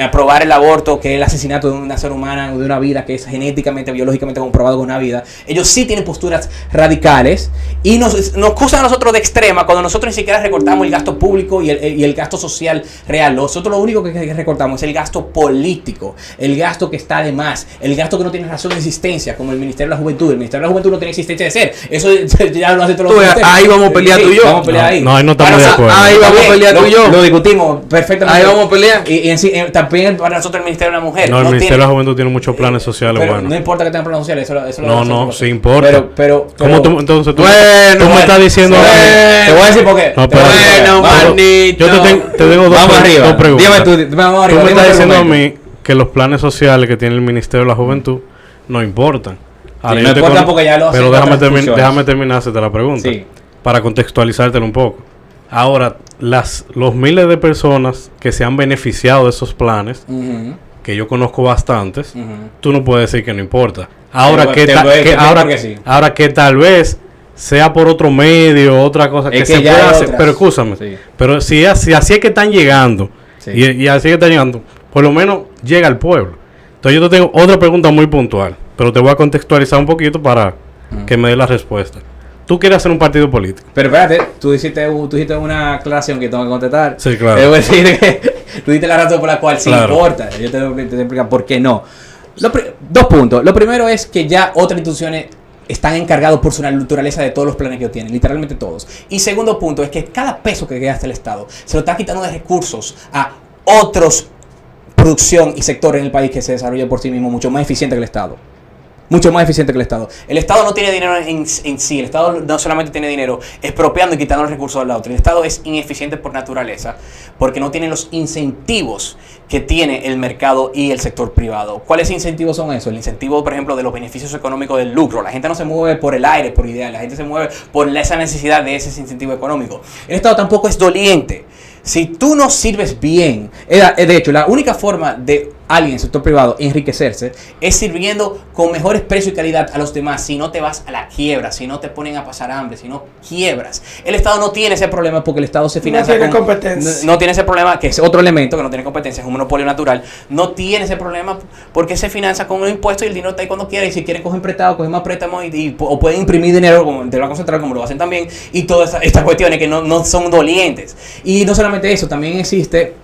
aprobar el aborto, que es el asesinato de una ser humana o de una vida que es genéticamente, biológicamente comprobado con una vida. Ellos sí tienen posturas radicales y nos acusan a nosotros de extrema cuando nosotros ni siquiera recortamos el gasto público y el gasto social real. Nosotros lo único que recortamos es el gasto político, el gasto que está de más, el gasto que no tiene razón de existencia, como el Ministerio de la Juventud. El Ministerio de la Juventud no tiene existencia de ser. Eso ya lo hace todos los ministerios. Ahí vamos a pelear tú y yo. Vamos a pelear ahí. No, ahí no estamos de acuerdo. Ahí vamos a pelear tú y yo. Lo discutimos perfectamente. Ahí vamos a pelear. Y en sí, también para nosotros el Ministerio de la Mujer. No, el Ministerio de la Juventud tiene muchos planes sociales pero buenos. no importa que tengan planes sociales. Eso No, sí importa. Pero ¿Cómo tú, entonces tú, Bueno, tú me estás diciendo... te voy a decir por qué. No, Te voy a decir pero- por qué. Bueno, manito. Yo te tengo dos, Vamos arriba. dos preguntas. Dime tú, vamos arriba. Tú me dime estás tu diciendo a argumento. mí que los planes sociales que tiene el Ministerio de la Juventud no importan. Ahora, Sí, yo no te importa porque ya lo hacen pero otras instituciones. déjame terminar hacerte la pregunta. Sí. Para contextualizártelo un poco. Ahora, los miles de personas que se han beneficiado de esos planes, Ujú, que yo conozco bastantes, ujú. tú no puedes decir que no importa. Ahora Te voy a decir ahora, por qué sí. ahora que tal vez sea por otro medio, otra cosa que Es que se ya pueda hay hacer, otras. pero escúchame, Sí. pero si así es que están llegando, Sí. y así que están llegando, por lo menos llega al pueblo. Entonces yo te tengo otra pregunta muy puntual, pero te voy a contextualizar un poquito para que me dé la respuesta. Tú quieres hacer un partido político. Pero espérate, tú hiciste una aclaración que tengo que contestar. Sí, claro. Debo decir que tú diste la razón por la cual sí Claro. importa. Yo te voy a explicar por qué no. Dos puntos. Lo primero es que ya otras instituciones están encargados por su naturaleza de todos los planes que ellos tienen, literalmente todos. Y segundo punto es que cada peso que gasta el Estado se lo está quitando de recursos a otros producción y sectores en el país que se desarrollan por sí mismos mucho más eficiente que el Estado. Mucho más eficiente que el Estado. El Estado no tiene dinero en sí. El Estado no solamente tiene dinero expropiando y quitando los recursos al otro. El Estado es ineficiente por naturaleza porque no tiene los incentivos que tiene el mercado y el sector privado. ¿Cuáles incentivos son esos? El incentivo, por ejemplo, de los beneficios económicos del lucro. La gente no se mueve por el aire, por ideas. La gente se mueve por esa necesidad de ese incentivo económico. El Estado tampoco es doliente. Si tú no sirves bien, de hecho, la única forma de alguien en el sector privado enriquecerse es sirviendo con mejores precios y calidad a los demás. Si no te vas a la quiebra, si no te ponen a pasar hambre, si no quiebras. El Estado no tiene ese problema porque el Estado se financia. No tiene competencia. No tiene ese problema, que es otro elemento que no tiene competencia, es un monopolio natural. No tiene ese problema porque se financia con un impuesto y el dinero está ahí cuando quiera. Y si quieren cogen prestado, cogen más préstamos o pueden imprimir dinero como del Banco Central, como lo hacen también. Y todas estas cuestiones que no son dolientes. Y no solamente eso, también existe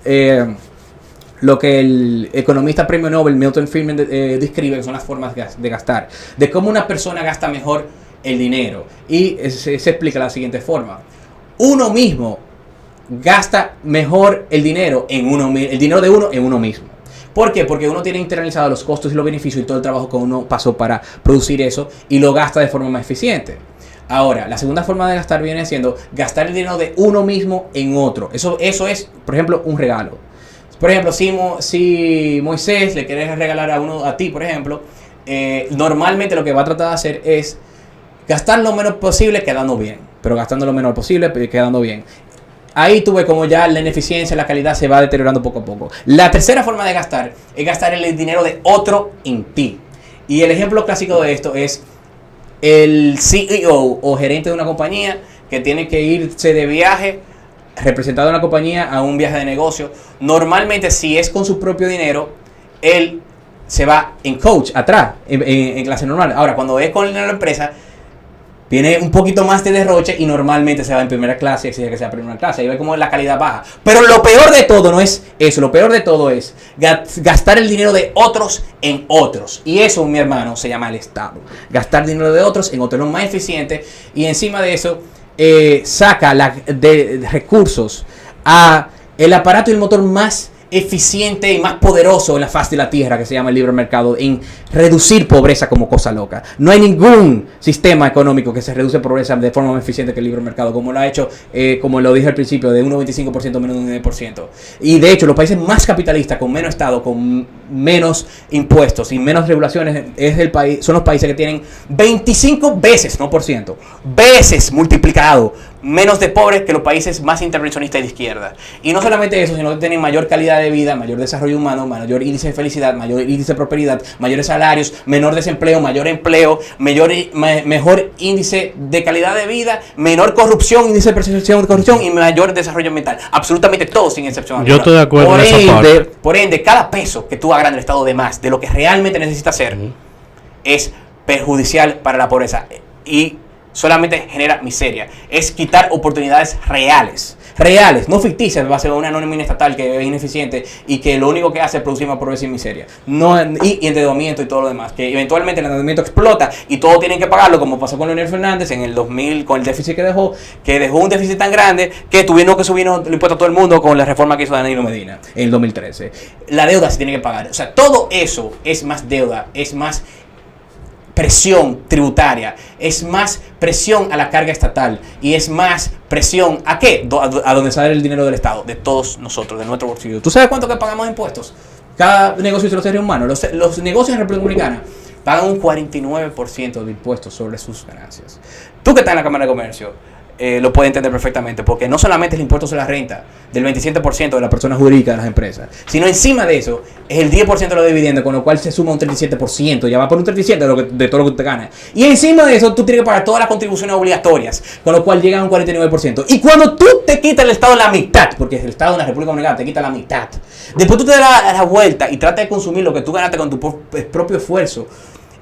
lo que el economista premio Nobel Milton Friedman describe, que son las formas de gastar, de cómo una persona gasta mejor el dinero. Y se explica de la siguiente forma: uno mismo gasta mejor el dinero el dinero de uno en uno mismo. ¿Por qué? Porque uno tiene internalizado los costos y los beneficios y todo el trabajo que uno pasó para producir eso y lo gasta de forma más eficiente. Ahora, la segunda forma de gastar viene siendo gastar el dinero de uno mismo en otro. Eso es, por ejemplo, un regalo. Por ejemplo, si Moisés le quiere regalar a ti, por ejemplo, normalmente lo que va a tratar de hacer es gastar lo menos posible quedando bien. Pero gastando lo menos posible quedando bien. Ahí tuve como ya la ineficiencia, la calidad se va deteriorando poco a poco. La tercera forma de gastar es gastar el dinero de otro en ti. Y el ejemplo clásico de esto es el CEO o gerente de una compañía que tiene que irse de viaje representado en la compañía a un viaje de negocio. Normalmente, si es con su propio dinero, él se va en coach, atrás, en clase normal. Ahora, cuando es con el dinero de la empresa, viene un poquito más de derroche y normalmente se va en primera clase, exige que sea primera clase. Ahí ve como la calidad baja. Pero lo peor de todo no es eso. Lo peor de todo es gastar el dinero de otros en otros. Y eso, mi hermano, se llama el Estado. Gastar dinero de otros en otros, lo más eficiente. Y encima de eso, saca de recursos a el aparato y el motor más eficiente y más poderoso en la faz de la tierra, que se llama el libre mercado, en reducir pobreza como cosa loca. No hay ningún sistema económico que se reduce pobreza de forma más eficiente que el libre mercado, como lo ha hecho, como lo dije al principio, de 1,25% menos de un 9%. Y de hecho, los países más capitalistas, con menos Estado, con menos impuestos y menos regulaciones, son los países que tienen 25 veces, no por ciento, veces multiplicado menos de pobres que los países más intervencionistas de izquierda. Y no solamente eso, sino que tienen mayor calidad de vida, mayor desarrollo humano, mayor índice de felicidad, mayor índice de prosperidad, mayores salarios, menor desempleo, mayor empleo, mejor índice de calidad de vida, menor corrupción, índice de percepción de corrupción y mayor desarrollo mental. Absolutamente todos, sin excepción. Yo estoy de acuerdo en esa parte. Por ende, cada peso que tú hagas en el Estado de más de lo que realmente necesita hacer es perjudicial para la pobreza y solamente genera miseria. Es quitar oportunidades reales, no ficticias, va a ser una nómina estatal que es ineficiente y que lo único que hace es producir más pobreza y miseria. Y endeudamiento y todo lo demás, que eventualmente el endeudamiento explota y todos tienen que pagarlo, como pasó con Leonel Fernández en el 2000 con el déficit que dejó un déficit tan grande que tuvieron que subir el impuesto a todo el mundo con la reforma que hizo Danilo Medina en el 2013. La deuda se tiene que pagar. O sea, todo eso es más deuda, es más presión tributaria, es más presión a la carga estatal y es más presión ¿a qué? A donde sale el dinero del Estado, de todos nosotros, de nuestro bolsillo. ¿Tú sabes cuánto que pagamos de impuestos? Cada negocio de los seres humanos, los negocios en República Dominicana pagan un 49% de impuestos sobre sus ganancias. Tú que estás en la Cámara de Comercio, lo puede entender perfectamente, porque no solamente es el impuesto sobre la renta del 27% de las personas jurídicas de las empresas, sino encima de eso es el 10% de los dividendos, con lo cual se suma un 37%, ya va por un 37% de todo lo que te gana. Y encima de eso tú tienes que pagar todas las contribuciones obligatorias, con lo cual llega a un 49%. Y cuando tú te quitas el Estado la mitad, porque el Estado en la República Dominicana te quita la mitad, después tú te das la vuelta y tratas de consumir lo que tú ganaste con tu propio esfuerzo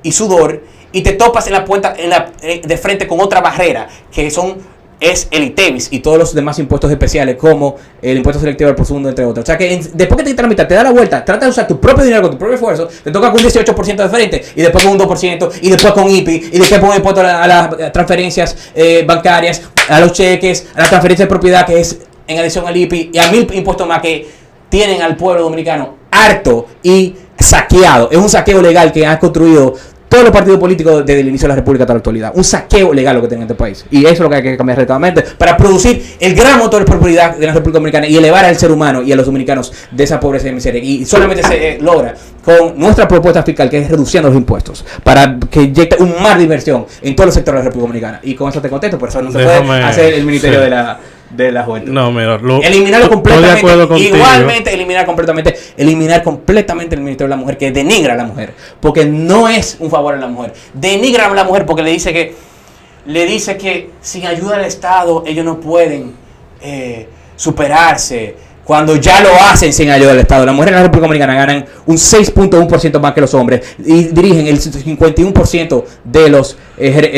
y sudor, y te topas en la puerta de frente con otra barrera, que es el ITEVIS y todos los demás impuestos especiales, como el impuesto selectivo al consumo, entre otros. O sea que después que te quitas la mitad, te da la vuelta, trata de usar tu propio dinero con tu propio esfuerzo, te toca con un 18% de frente, y después con un 2%, y después con IPI, y después con impuesto a las transferencias bancarias, a los cheques, a la transferencia de propiedad, que es en adición al IPI, y a 1000 impuestos más que tienen al pueblo dominicano harto y saqueado. Es un saqueo legal que han construido todos los partidos políticos desde el inicio de la República hasta la actualidad. Un saqueo legal lo que tiene este país. Y eso es lo que hay que cambiar radicalmente para producir el gran motor de prosperidad de la República Dominicana y elevar al ser humano y a los dominicanos de esa pobreza y miseria. Y solamente se logra con nuestra propuesta fiscal, que es reduciendo los impuestos, para que inyecte un mar de inversión en todos los sectores de la República Dominicana. Y con eso te contesto, por eso no se puede hacer el Ministerio de la Juventud. No, mira, eliminarlo completamente. Estoy de acuerdo contigo. Igualmente eliminar completamente el Ministerio de la Mujer, que denigra a la mujer, porque no es un favor a la mujer. Denigra a la mujer porque le dice que sin ayuda del Estado ellos no pueden superarse, cuando ya lo hacen sin ayuda del Estado. Las mujeres en la República Dominicana ganan un 6.1% más que los hombres y dirigen el 51% de los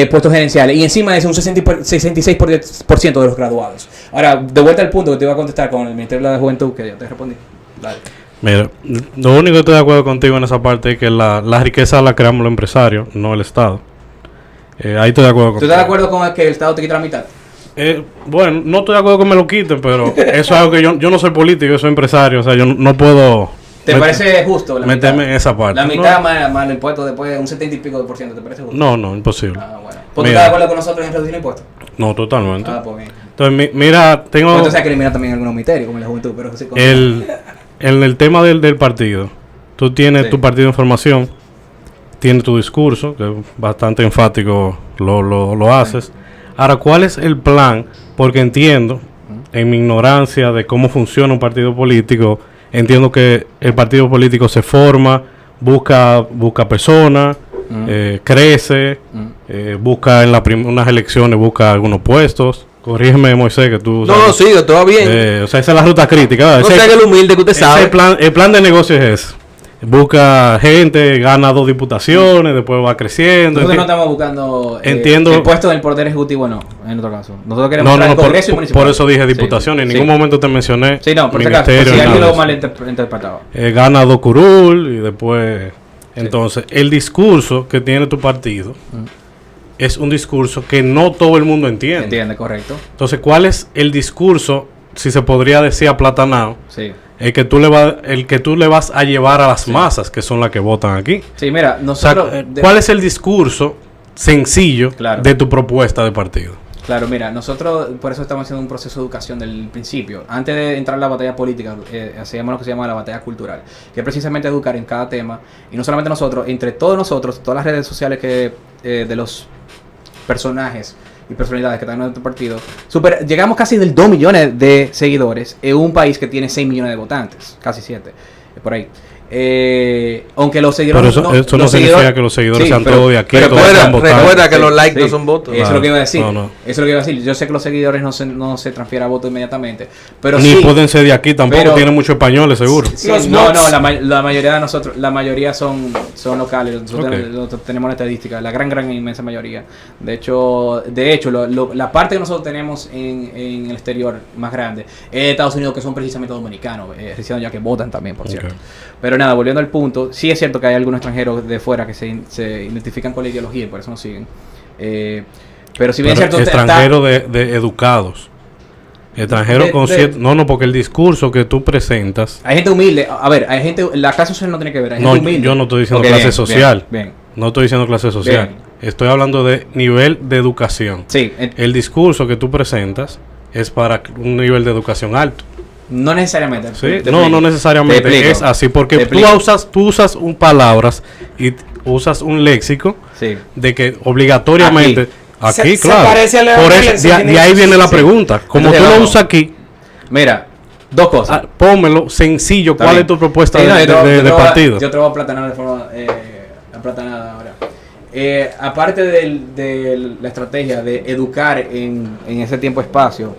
puestos gerenciales, y encima de eso un 66% de los graduados. Ahora, de vuelta al punto que te iba a contestar con el Ministerio de la Juventud, que ya te respondí. Dale. Mira, lo único que estoy de acuerdo contigo en esa parte es que la riqueza la creamos los empresarios, no el Estado. Ahí estoy de acuerdo contigo. ¿Tú estás de acuerdo con que el Estado te quita la mitad? Bueno, no estoy de acuerdo que me lo quiten, pero eso es algo que yo no soy político, yo soy empresario, o sea, yo no puedo... ¿Te parece justo meterme en esa parte? La mitad más los impuestos, después un 70 y pico de por ciento, ¿te parece justo? No, imposible. Ah, bueno. ¿Tú estás de acuerdo con nosotros en reducir los impuestos? No, totalmente. Ah, pues bien. Entonces, mira, tengo... Entonces hay que eliminar también algunos misterios, como la juventud, pero sí, en el tema del partido, tú tienes tu partido en formación, tienes tu discurso, que es bastante enfático, lo haces. Ahora, ¿cuál es el plan? Porque entiendo, en mi ignorancia de cómo funciona un partido político, entiendo que el partido político se forma, busca personas, crece, busca en unas elecciones, busca algunos puestos. Corrígeme, Moisés, que tú... No, sigue, todo bien. O sea, esa es la ruta crítica. No sea que el humilde que usted sabe. El plan de negocio es ese. Busca gente, gana 2 diputaciones, después va creciendo. Nosotros no estamos buscando entiendo el puesto del Poder Ejecutivo, no, en otro caso. Nosotros queremos el Congreso y Municipal. Por eso dije diputaciones, en ningún momento te mencioné. Sí, no, por si acaso, por si alguien lo malinterpretaba. Gana 2 curul y después... Entonces, el discurso que tiene tu partido es un discurso que no todo el mundo entiende. Entiende, correcto. Entonces, ¿cuál es el discurso, si se podría decir aplatanado? Sí. El que tú le vas a llevar a las masas, que son las que votan aquí. Sí, mira, nosotros... O sea, ¿cuál es el discurso sencillo de tu propuesta de partido? Claro, mira, nosotros por eso estamos haciendo un proceso de educación del principio. Antes de entrar a la batalla política, hacíamos lo que se llama la batalla cultural, que es precisamente educar en cada tema, y no solamente nosotros, entre todos nosotros, todas las redes sociales de los personajes y personalidades que están en nuestro partido, llegamos casi del 2 millones de seguidores en un país que tiene 6 millones de votantes, casi 7, por ahí. Aunque los seguidores... Pero eso no significa que los seguidores sean todos de aquí. Recuerda que los likes no son votos. Eso es lo que iba a decir. No. Eso es lo que iba a decir. Yo sé que los seguidores no se transfieren a voto inmediatamente. Pero ni pueden ser de aquí tampoco. Tienen muchos españoles, seguro. Sí, la mayoría de nosotros, la mayoría son locales. Nosotros tenemos la estadística, la gran inmensa mayoría. De hecho, la parte que nosotros tenemos en el exterior más grande es Estados Unidos, que son precisamente dominicanos, ya que votan también, por cierto. Pero nada, volviendo al punto, sí es cierto que hay algunos extranjeros de fuera que se identifican con la ideología y por eso nos siguen. Pero si bien es cierto... Extranjeros de educados. Extranjeros con cierto... No, porque el discurso que tú presentas... Hay gente humilde. A ver, hay gente... La clase social no tiene que ver. Hay gente humilde. Yo no estoy diciendo clase social. Bien. No estoy diciendo clase social. Bien. Estoy hablando de nivel de educación. Sí. El discurso que tú presentas es para un nivel de educación alto. No necesariamente. ¿Sí? No necesariamente es así, porque tú usas palabras y usas un léxico de que obligatoriamente aquí claro. Por eso, de ahí viene la pregunta. Como tú lo usas aquí, mira, dos cosas. Pónmelo sencillo. ¿Cuál es tu propuesta de partido? Yo te voy a aplatanar de forma aplatanada ahora. Aparte de la estrategia de educar en ese tiempo-espacio,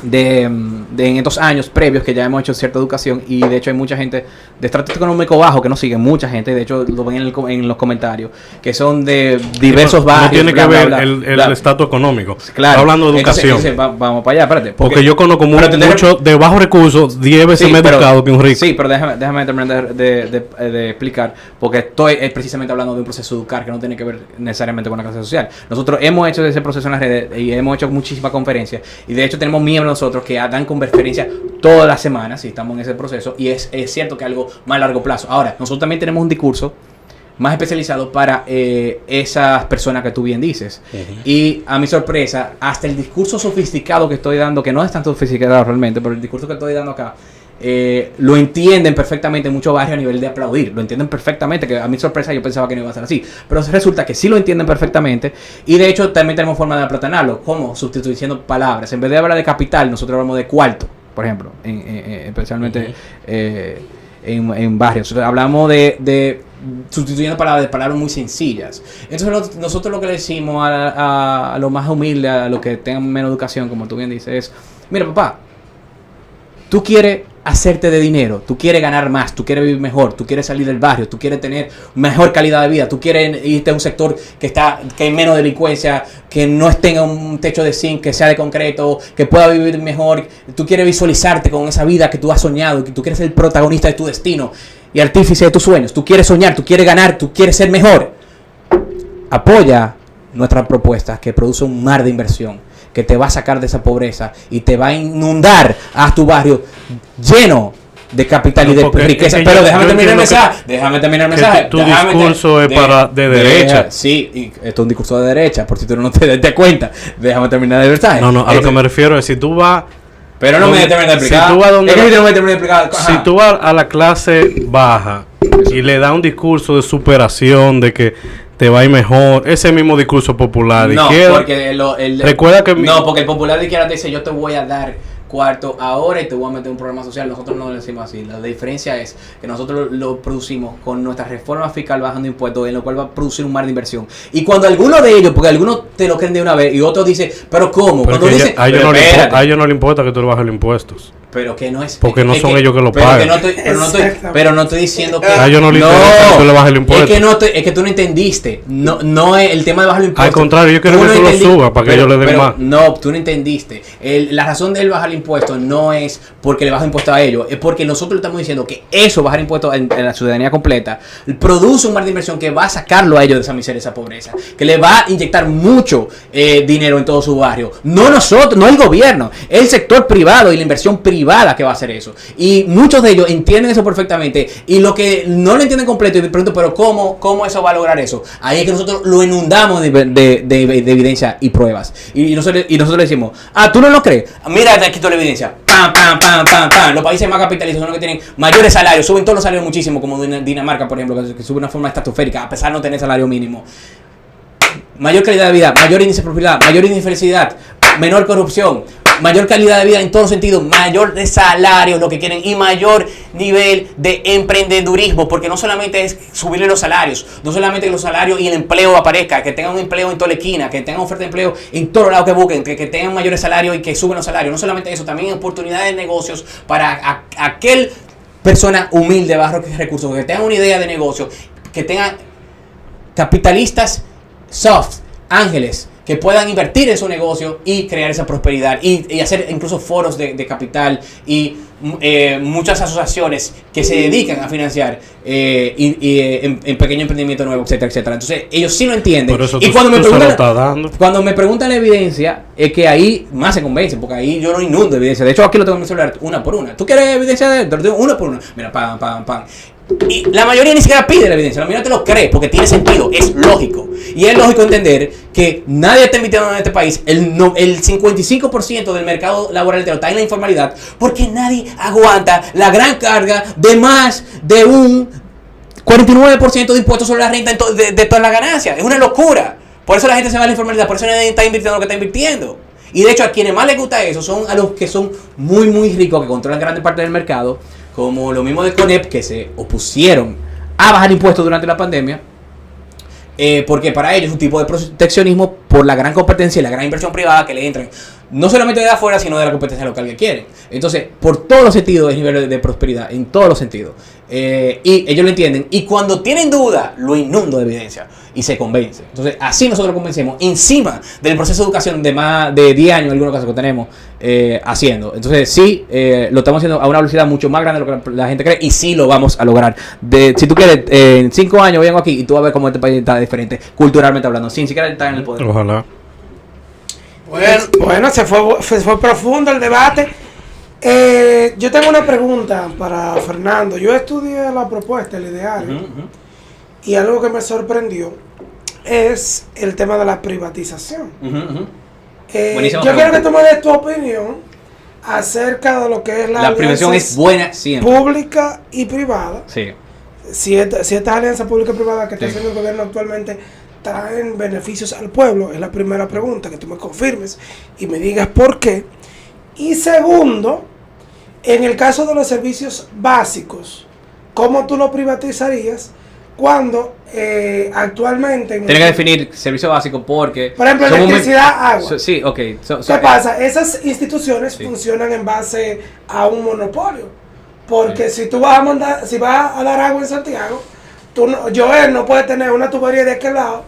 en estos años previos que ya hemos hecho cierta educación, y de hecho hay mucha gente de estrato económico bajo que nos sigue, mucha gente, de hecho lo ven en los comentarios, que son de diversos barrios. No tiene que ver el estatus económico. Claro. Está hablando de educación. Entonces, vamos para allá, espérate. Porque yo conozco muchos de bajos recursos, 10 veces más educados que un rico. Sí, pero déjame terminar de explicar, porque estoy precisamente hablando de un proceso de educar que no tiene que ver necesariamente con la clase social. Nosotros hemos hecho ese proceso en las redes y hemos hecho muchísimas conferencias, y de hecho tenemos miembros nosotros que dan conferencias todas las semanas, y estamos en ese proceso, y es cierto que algo más a largo plazo. Ahora, nosotros también tenemos un discurso más especializado para esas personas que tú bien dices. Y a mi sorpresa, hasta el discurso sofisticado que estoy dando, que no es tan sofisticado realmente, pero el discurso que estoy dando acá, lo entienden perfectamente en muchos barrios a nivel de aplaudir. Lo entienden perfectamente, que a mi sorpresa yo pensaba que no iba a ser así. Pero resulta que sí lo entienden perfectamente. Y de hecho también tenemos forma de aplatanarlo. ¿Cómo? Sustituyendo palabras. En vez de hablar de capital, nosotros hablamos de cuarto, por ejemplo. Especialmente en barrios. Hablamos de sustituyendo palabras muy sencillas. Entonces nosotros lo que le decimos a los más humildes, a los que tengan menos educación, como tú bien dices, es: mira, papá, tú quieres hacerte de dinero, tú quieres ganar más, tú quieres vivir mejor, tú quieres salir del barrio, tú quieres tener mejor calidad de vida, tú quieres irte a un sector que hay menos delincuencia, que no tenga un techo de zinc, que sea de concreto, que pueda vivir mejor, tú quieres visualizarte con esa vida que tú has soñado, que tú quieres ser el protagonista de tu destino y artífice de tus sueños, tú quieres soñar, tú quieres ganar, tú quieres ser mejor. Apoya nuestras propuestas que produce un mar de inversión que te va a sacar de esa pobreza y te va a inundar a tu barrio lleno de capital y de riqueza. Pero déjame terminar el mensaje. Tu discurso es de derecha. Sí, y esto es un discurso de derecha, por si tú no te das cuenta. Déjame terminar el mensaje. No, a lo que me refiero es si tú vas... Pero no me terminas de explicar. Si tú vas a la clase baja y le das un discurso de superación, de que te va a ir mejor, ese mismo discurso popular de izquierda, porque recuerda que porque el popular de izquierda te dice: yo te voy a dar cuarto ahora y te voy a meter un programa social. Nosotros no lo decimos así. La diferencia es que nosotros lo producimos con nuestra reforma fiscal bajando impuestos, en lo cual va a producir un mar de inversión. Y cuando algunos de ellos, porque algunos te lo creen de una vez y otros dicen: pero ¿cómo? Pero cuando dicen, a ellos no les importa que tú le bajes los impuestos. Pero que no es... Porque no son ellos que lo pagan. Pero no estoy diciendo que... A ellos no les interesa que tú le bajes el impuesto. Es que tú no entendiste. No es el tema de bajar el impuesto. Al contrario, yo quiero que tú lo subas para que ellos le den más. No, tú no entendiste. La razón de él bajar el impuesto no es porque le baja impuesto a ellos. Es porque nosotros le estamos diciendo que eso, bajar impuestos en la ciudadanía completa, produce un mar de inversión que va a sacarlo a ellos de esa miseria, esa pobreza. Que le va a inyectar mucho dinero en todo su barrio. No nosotros, no el gobierno. El sector privado y la inversión privada que va a hacer eso. Y muchos de ellos entienden eso perfectamente. Y lo que no lo entienden completo, y me pregunto: pero ¿cómo eso va a lograr eso? Ahí es que nosotros lo inundamos de evidencia y pruebas. Y nosotros le decimos: ¿tú no lo crees? Mira, aquí toda la evidencia. Pam, pam, pam, pam, pam. Los países más capitalistas son los que tienen mayores salarios. Suben todos los salarios muchísimo, como Dinamarca, por ejemplo, que sube de una forma estratosférica, a pesar de no tener salario mínimo. Mayor calidad de vida, mayor índice de prosperidad, mayor índice de felicidad, menor corrupción, mayor calidad de vida en todos los sentidos, mayor de salario, lo que quieren, y mayor nivel de emprendedurismo, porque no solamente es subirle los salarios, no solamente que los salarios y el empleo aparezca, que tengan un empleo en toda la esquina, que tengan oferta de empleo en todos lados que busquen, que tengan mayores salarios y que suben los salarios. No solamente eso, también oportunidades de negocios para aquel persona humilde, bajo recursos, que tengan una idea de negocio, que tengan capitalistas soft, ángeles, que puedan invertir en su negocio y crear esa prosperidad y hacer incluso foros de capital y muchas asociaciones que se dedican a financiar en pequeño emprendimiento nuevo, etcétera, etcétera. Entonces ellos sí lo entienden. Y cuando me preguntan la evidencia, es que ahí más se convencen, porque ahí yo no inundo evidencia. De hecho, aquí lo tengo en mi celular una por una. ¿Tú quieres evidencia de esto? Una por una. Mira, pam, pam, pam. Y la mayoría ni siquiera pide la evidencia, la mayoría te lo cree porque tiene sentido, es lógico. Y es lógico entender que nadie está invirtiendo en este país. El 55% del mercado laboral entero está en la informalidad porque nadie aguanta la gran carga de más de un 49% de impuestos sobre la renta de todas las ganancias. Es una locura. Por eso la gente se va a la informalidad, por eso nadie está invirtiendo lo que está invirtiendo. Y de hecho a quienes más les gusta eso son a los que son muy muy ricos, que controlan grande parte del mercado, como lo mismo de CONEP, que se opusieron a bajar impuestos durante la pandemia, porque para ellos es un tipo de proteccionismo por la gran competencia y la gran inversión privada que le entran, no solamente de afuera, sino de la competencia local que quieren. Entonces, por todos los sentidos es nivel de prosperidad, en todos los sentidos. Y ellos lo entienden, y cuando tienen duda, lo inundo de evidencia y se convence. Entonces, así nosotros convencemos, encima del proceso de educación de más de 10 años, en algunos casos que tenemos haciendo. Entonces, sí, lo estamos haciendo a una velocidad mucho más grande de lo que la gente cree, y sí lo vamos a lograr. Si tú quieres, en 5 años vengo aquí y tú vas a ver cómo este país está diferente, culturalmente hablando, sin siquiera estar en el poder. Ojalá. Bueno, se fue profundo el debate. Yo tengo una pregunta para Fernando. Yo estudié la propuesta, el ideario. y algo que me sorprendió es el tema de la privatización. Buenísima Yo quiero pregunta. que tú me des tu opinión acerca de lo que es La privatización es buena siempre. pública y privada. Sí. Si estas alianzas pública y privada que está Sí. haciendo el gobierno actualmente traen beneficios al pueblo, es la primera pregunta, que tú me confirmes y me digas por qué. Y segundo, en el caso de los servicios básicos, ¿cómo tú lo privatizarías cuando actualmente... Tienes que definir servicio básico porque... Por ejemplo, somos muy- electricidad, agua. Sí, ok. ¿Qué pasa? Esas instituciones Sí. funcionan en base a un monopolio. Porque si tú vas a mandar, si vas a dar agua en Santiago, tú no, Joel no puede tener una tubería de aquel lado,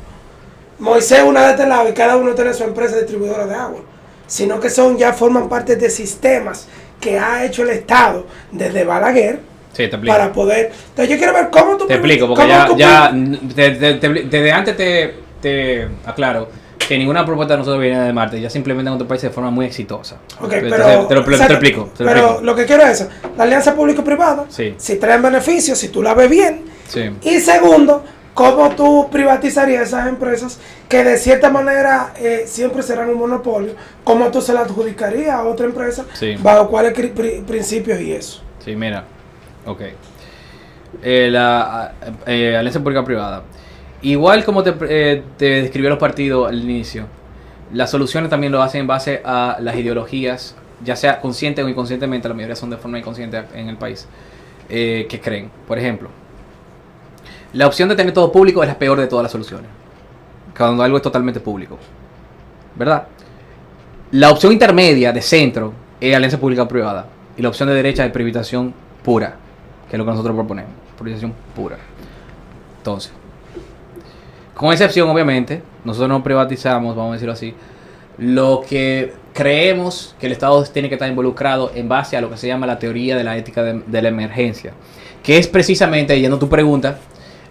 Moisés una de este lado y cada uno tiene su empresa distribuidora de agua. Sino que forman parte de sistemas que ha hecho el Estado desde Balaguer Sí, te explico. para poder... Entonces yo quiero ver cómo tú... Te explico, porque cómo tú- desde antes te aclaro que ninguna propuesta de nosotros viene de Marte, ya se implementa en otros países de forma muy exitosa. Ok, Entonces, pero, te lo exacto, explico. pero lo que quiero es eso, la alianza público-privada, Sí. si traen beneficios, si tú la ves bien, Sí. y segundo, cómo tú privatizarías esas empresas que de cierta manera siempre serán un monopolio, cómo tú se la adjudicarías a otra empresa, Sí. bajo cuáles principios y eso. Sí, mira. Ok. La alianza pública-privada. Igual como te describió los partidos al inicio, las soluciones también lo hacen en base a las ideologías, ya sea consciente o inconscientemente, la mayoría son de forma inconsciente en el país, que creen. Por ejemplo, la opción de tener todo público es la peor de todas las soluciones, cuando algo es totalmente público, ¿verdad? La opción intermedia de centro es alianza pública-privada, y la opción de derecha es privatización pura, que es lo que nosotros proponemos, privatización pura. Entonces, con excepción, obviamente, nosotros no privatizamos, vamos a decirlo así, lo que creemos que el Estado tiene que estar involucrado en base a lo que se llama la teoría de la ética de la emergencia, que es precisamente, yendo a tu pregunta,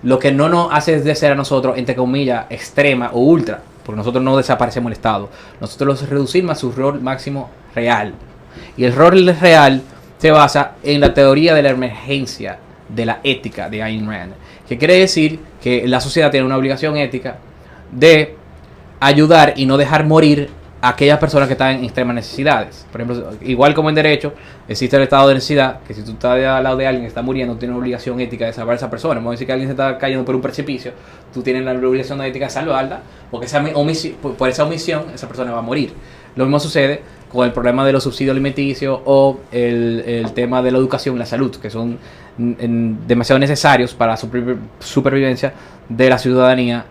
lo que no nos hace de ser a nosotros, entre comillas, extrema o ultra, porque nosotros no desaparecemos el Estado, nosotros los reducimos a su rol máximo real. Y el rol real se basa en la teoría de la emergencia, de la ética de Ayn Rand, que quiere decir que la sociedad tiene una obligación ética de ayudar y no dejar morir a aquellas personas que están en extremas necesidades. Por ejemplo, igual como en derecho, existe el estado de necesidad, que si tú estás al lado de alguien que está muriendo, tienes una obligación ética de salvar a esa persona. Vamos a decir que alguien se está cayendo por un precipicio, tú tienes la obligación ética de salvarla, porque por esa omisión esa persona va a morir. Lo mismo sucede con el problema de los subsidios alimenticios o el tema de la educación y la salud, que son demasiado necesarios para la supervivencia de la ciudadanía,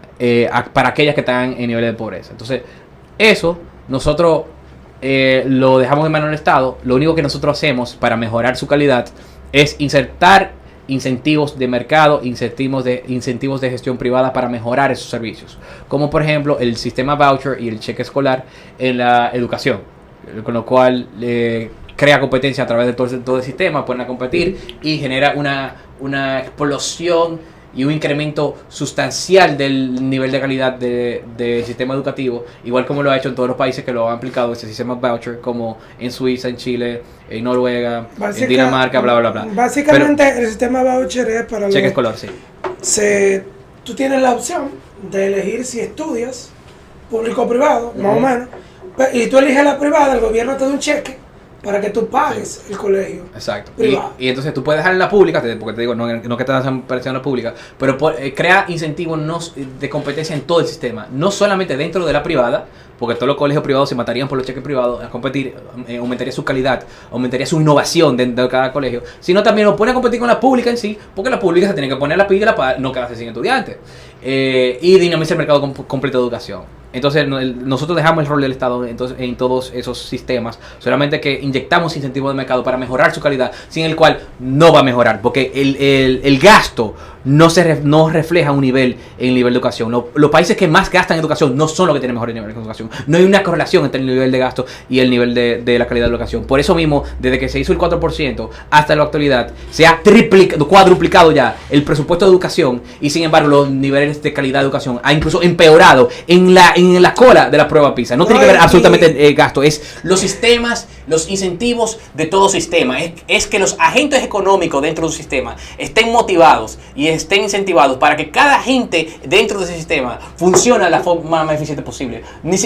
para aquellas que están en niveles de pobreza. Entonces, eso nosotros lo dejamos en manos del Estado. Lo único que nosotros hacemos para mejorar su calidad es insertar incentivos de mercado, incentivos de gestión privada para mejorar esos servicios, como por ejemplo el sistema voucher y el cheque escolar en la educación, con lo cual crea competencia a través de todo el sistema, pueden competir y genera una explosión y un incremento sustancial del nivel de calidad del sistema educativo, igual como lo ha hecho en todos los países que lo han aplicado este sistema voucher, como en Suiza, en Chile, en Noruega, en Dinamarca, bla, bla, bla. Básicamente el sistema voucher es para cheque escolar, sí. Tú tienes la opción de elegir si estudias público o privado, más o menos, y tú eliges la privada, el gobierno te da un cheque para que tú pagues el colegio. Exacto. Privado. Y entonces tú puedes dejar en la pública, porque te digo, no que te das presión en la pública, pero crea incentivos de competencia en todo el sistema, no solamente dentro de la privada, porque todos los colegios privados se matarían por los cheques privados a competir, aumentaría su calidad, aumentaría su innovación dentro de cada colegio, sino también lo pone a competir con la pública en sí, porque la pública se tiene que poner la pila para no quedarse sin estudiantes, y dinamiza el mercado completo de educación. Entonces nosotros dejamos el rol del Estado en todos esos sistemas, solamente que inyectamos incentivos de mercado para mejorar su calidad, sin el cual no va a mejorar, porque el gasto no refleja un nivel en el nivel de educación. Los países que más gastan en educación no son los que tienen mejor nivel de educación. No hay una correlación entre el nivel de gasto y el nivel de la calidad de educación. Por eso mismo, desde que se hizo el 4% hasta la actualidad, se ha cuadruplicado ya el presupuesto de educación, y sin embargo los niveles de calidad de educación ha incluso empeorado en en la cola de la prueba PISA. No tiene que ver Ay, absolutamente gasto. Es los sistemas, los incentivos de todo sistema. Es que los agentes económicos dentro de un sistema estén motivados y estén incentivados para que cada agente dentro de ese sistema funcione de la forma más eficiente posible.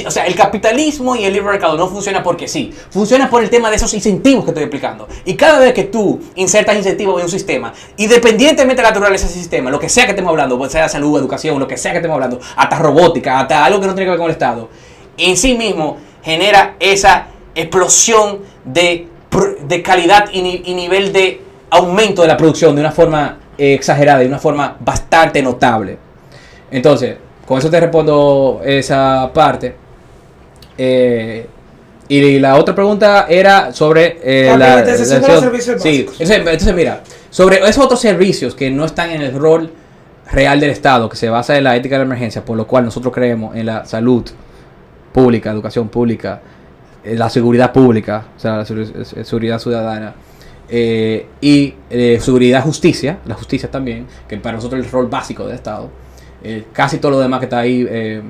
O sea, el capitalismo y el libre mercado no funciona porque sí. Funciona por el tema de esos incentivos que estoy explicando. Y cada vez que tú insertas incentivos en un sistema, independientemente de la naturaleza de ese sistema, lo que sea que estemos hablando, pues sea salud, educación, lo que sea que estemos hablando, hasta robótica, hasta algo que no tiene que ver con el Estado, en sí mismo genera esa explosión de calidad y nivel de aumento de la producción de una forma exagerada, de una forma bastante notable. Entonces, con eso te respondo esa parte. Y la otra pregunta era sobre la privatización de los servicios sí, básicos. entonces mira, sobre esos otros servicios que no están en el rol real del Estado, que se basa en la ética de la emergencia, por lo cual nosotros creemos en la salud pública, educación pública, la seguridad pública, o sea, la seguridad ciudadana, y seguridad justicia, la justicia también, que para nosotros es el rol básico del Estado. Casi todo lo demás que está ahí,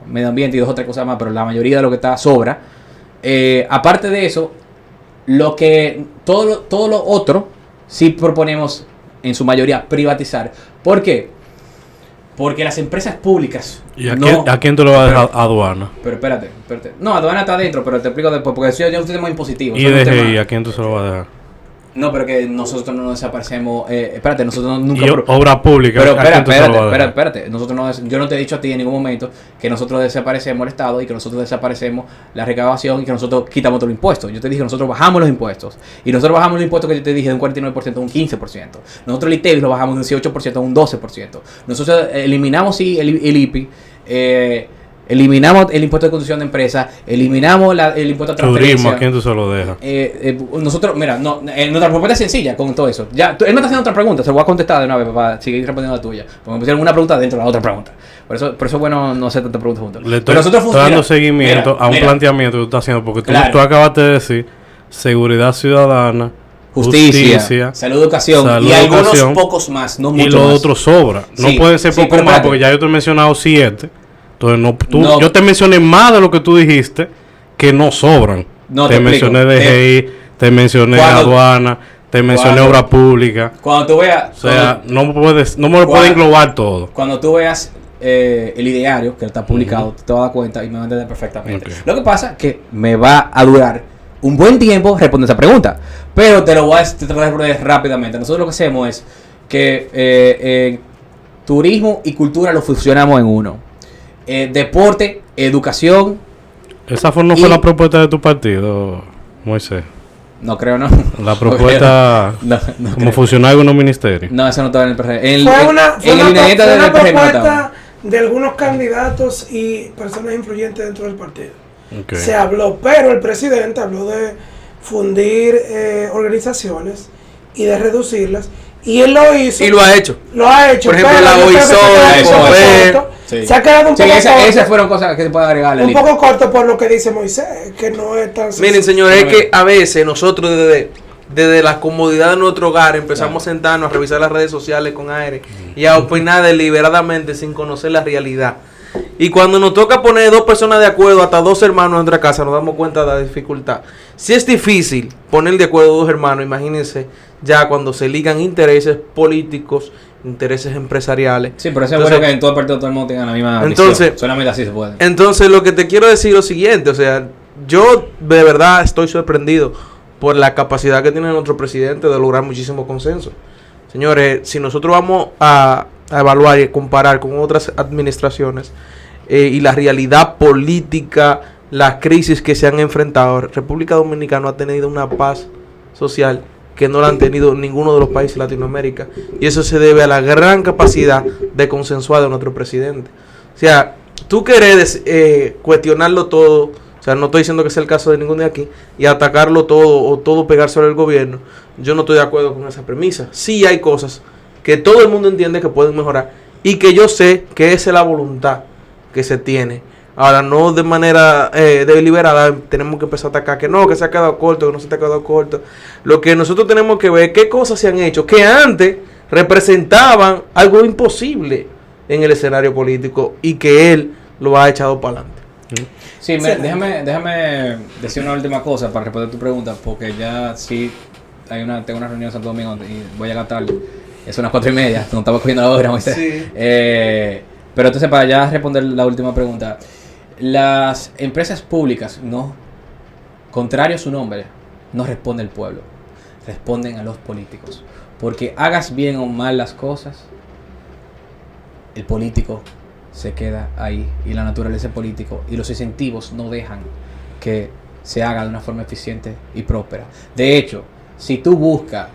medio ambiente y dos o tres cosas más, pero la mayoría de lo que está sobra. Aparte de eso, todo lo otro sí proponemos en su mayoría privatizar. ¿Por qué? Porque las empresas públicas. ¿Y a quién tú lo vas a dejar? Aduana. Pero espérate. No, aduana está adentro, pero te explico después, porque yo no estoy tema impositivo. ¿Y DGI a quién tú se lo vas a dejar? No, pero que nosotros no desaparecemos. Espérate, nosotros nunca. ¿Y obra pública? Pero ¿a quién tú se lo vas a dejar? espérate. Yo no te he dicho a ti en ningún momento que nosotros desaparecemos el Estado y que nosotros desaparecemos la recaudación y que nosotros quitamos todos los impuestos. Yo te dije que nosotros bajamos los impuestos. Y nosotros bajamos los impuestos que yo te dije de un 49% a un 15%. Nosotros el ITEVIS lo bajamos de un 18% a un 12%. Nosotros eliminamos sí el IPI. Eliminamos el impuesto de constitución de empresa, eliminamos el impuesto a transferencia. Turismo, ¿a quién tú se lo dejas? Nosotros, mira, nuestra propuesta es sencilla con todo eso. Ya, él me está haciendo otra pregunta, se lo voy a contestar de una vez para seguir respondiendo la tuya. Porque me pusieron una pregunta dentro de la otra pregunta. Por eso es bueno no hacer tantas preguntas juntas. Pero nosotros estoy dando seguimiento a un planteamiento que tú estás haciendo, porque tú acabaste de decir seguridad ciudadana, justicia, salud, educación y algunos pocos más, no mucho y lo más. Otro sobra. No Sí, pueden ser sí, pocos más, porque ya yo te he mencionado 7. Entonces yo te mencioné más de lo que tú dijiste que no sobran. Te mencioné DGI, te mencioné aduana, te mencioné obra pública. Cuando tú veas, o sea, no me lo puedes englobar todo. Cuando tú veas el ideario que está publicado, te vas a dar cuenta y me va a entender perfectamente. Okay. Lo que pasa es que me va a durar un buen tiempo responder esa pregunta, pero te lo voy a tratar de responder rápidamente. Nosotros lo que hacemos es que turismo y cultura lo fusionamos en uno. Deporte, educación. ¿Esa no fue la propuesta de tu partido, Moisés? No creo, no. La propuesta no como creo. Funcionario en los ministerios. No, eso no estaba en el PRM. Fue una propuesta de algunos candidatos y personas influyentes dentro del partido. Okay. Se habló, pero el presidente habló de fundir organizaciones y de reducirlas. Y él lo hizo. Y lo ha hecho. Lo ha hecho. Por ejemplo, la OISO. Se ha quedado un poco corto. Esas fueron cosas que se puede agregar. Un poco corto por lo que dice Moisés, que no es tan sencillo. Miren, señores, es que a veces nosotros desde la comodidad de nuestro hogar empezamos a sentarnos a revisar las redes sociales con aire y a opinar deliberadamente sin conocer la realidad. Y cuando nos toca poner 2 personas de acuerdo, hasta 2 hermanos en nuestra casa, nos damos cuenta de la dificultad. Si es difícil poner de acuerdo 2 hermanos, imagínense ya cuando se ligan intereses políticos, intereses empresariales. Sí, pero eso es bueno que en todo el partido todo el mundo tenga la misma visión. Solamente así se puede. Entonces, lo que te quiero decir es lo siguiente, o sea, yo de verdad estoy sorprendido por la capacidad que tiene nuestro presidente de lograr muchísimo consenso. Señores, si nosotros vamos a evaluar y comparar con otras administraciones y la realidad política, las crisis que se han enfrentado, República Dominicana ha tenido una paz social que no la han tenido ninguno de los países de Latinoamérica, y eso se debe a la gran capacidad de consensuar de nuestro presidente. O sea, tú querés cuestionarlo todo, o sea, no estoy diciendo que sea el caso de ninguno de aquí, y atacarlo todo o todo pegar sobre el gobierno. Yo no estoy de acuerdo con esa premisa. Sí hay cosas que todo el mundo entiende que pueden mejorar y que yo sé que esa es la voluntad que se tiene. Ahora, no de manera deliberada tenemos que empezar a atacar que no, que se ha quedado corto, que no se te ha quedado corto. Lo que nosotros tenemos que ver es qué cosas se han hecho que antes representaban algo imposible en el escenario político y que él lo ha echado para adelante. Sí, Excelente. déjame decir una última cosa para responder tu pregunta, porque ya sí tengo una reunión en Santo Domingo y voy a llegar tarde. Es unas 4:30, no estamos cogiendo la hora, Moisés. Sí. Pero entonces, para ya responder la última pregunta, las empresas públicas, no, contrario a su nombre, no responde el pueblo, responden a los políticos. Porque hagas bien o mal las cosas, el político se queda ahí y la naturaleza político y los incentivos no dejan que se haga de una forma eficiente y próspera. De hecho, si tú buscas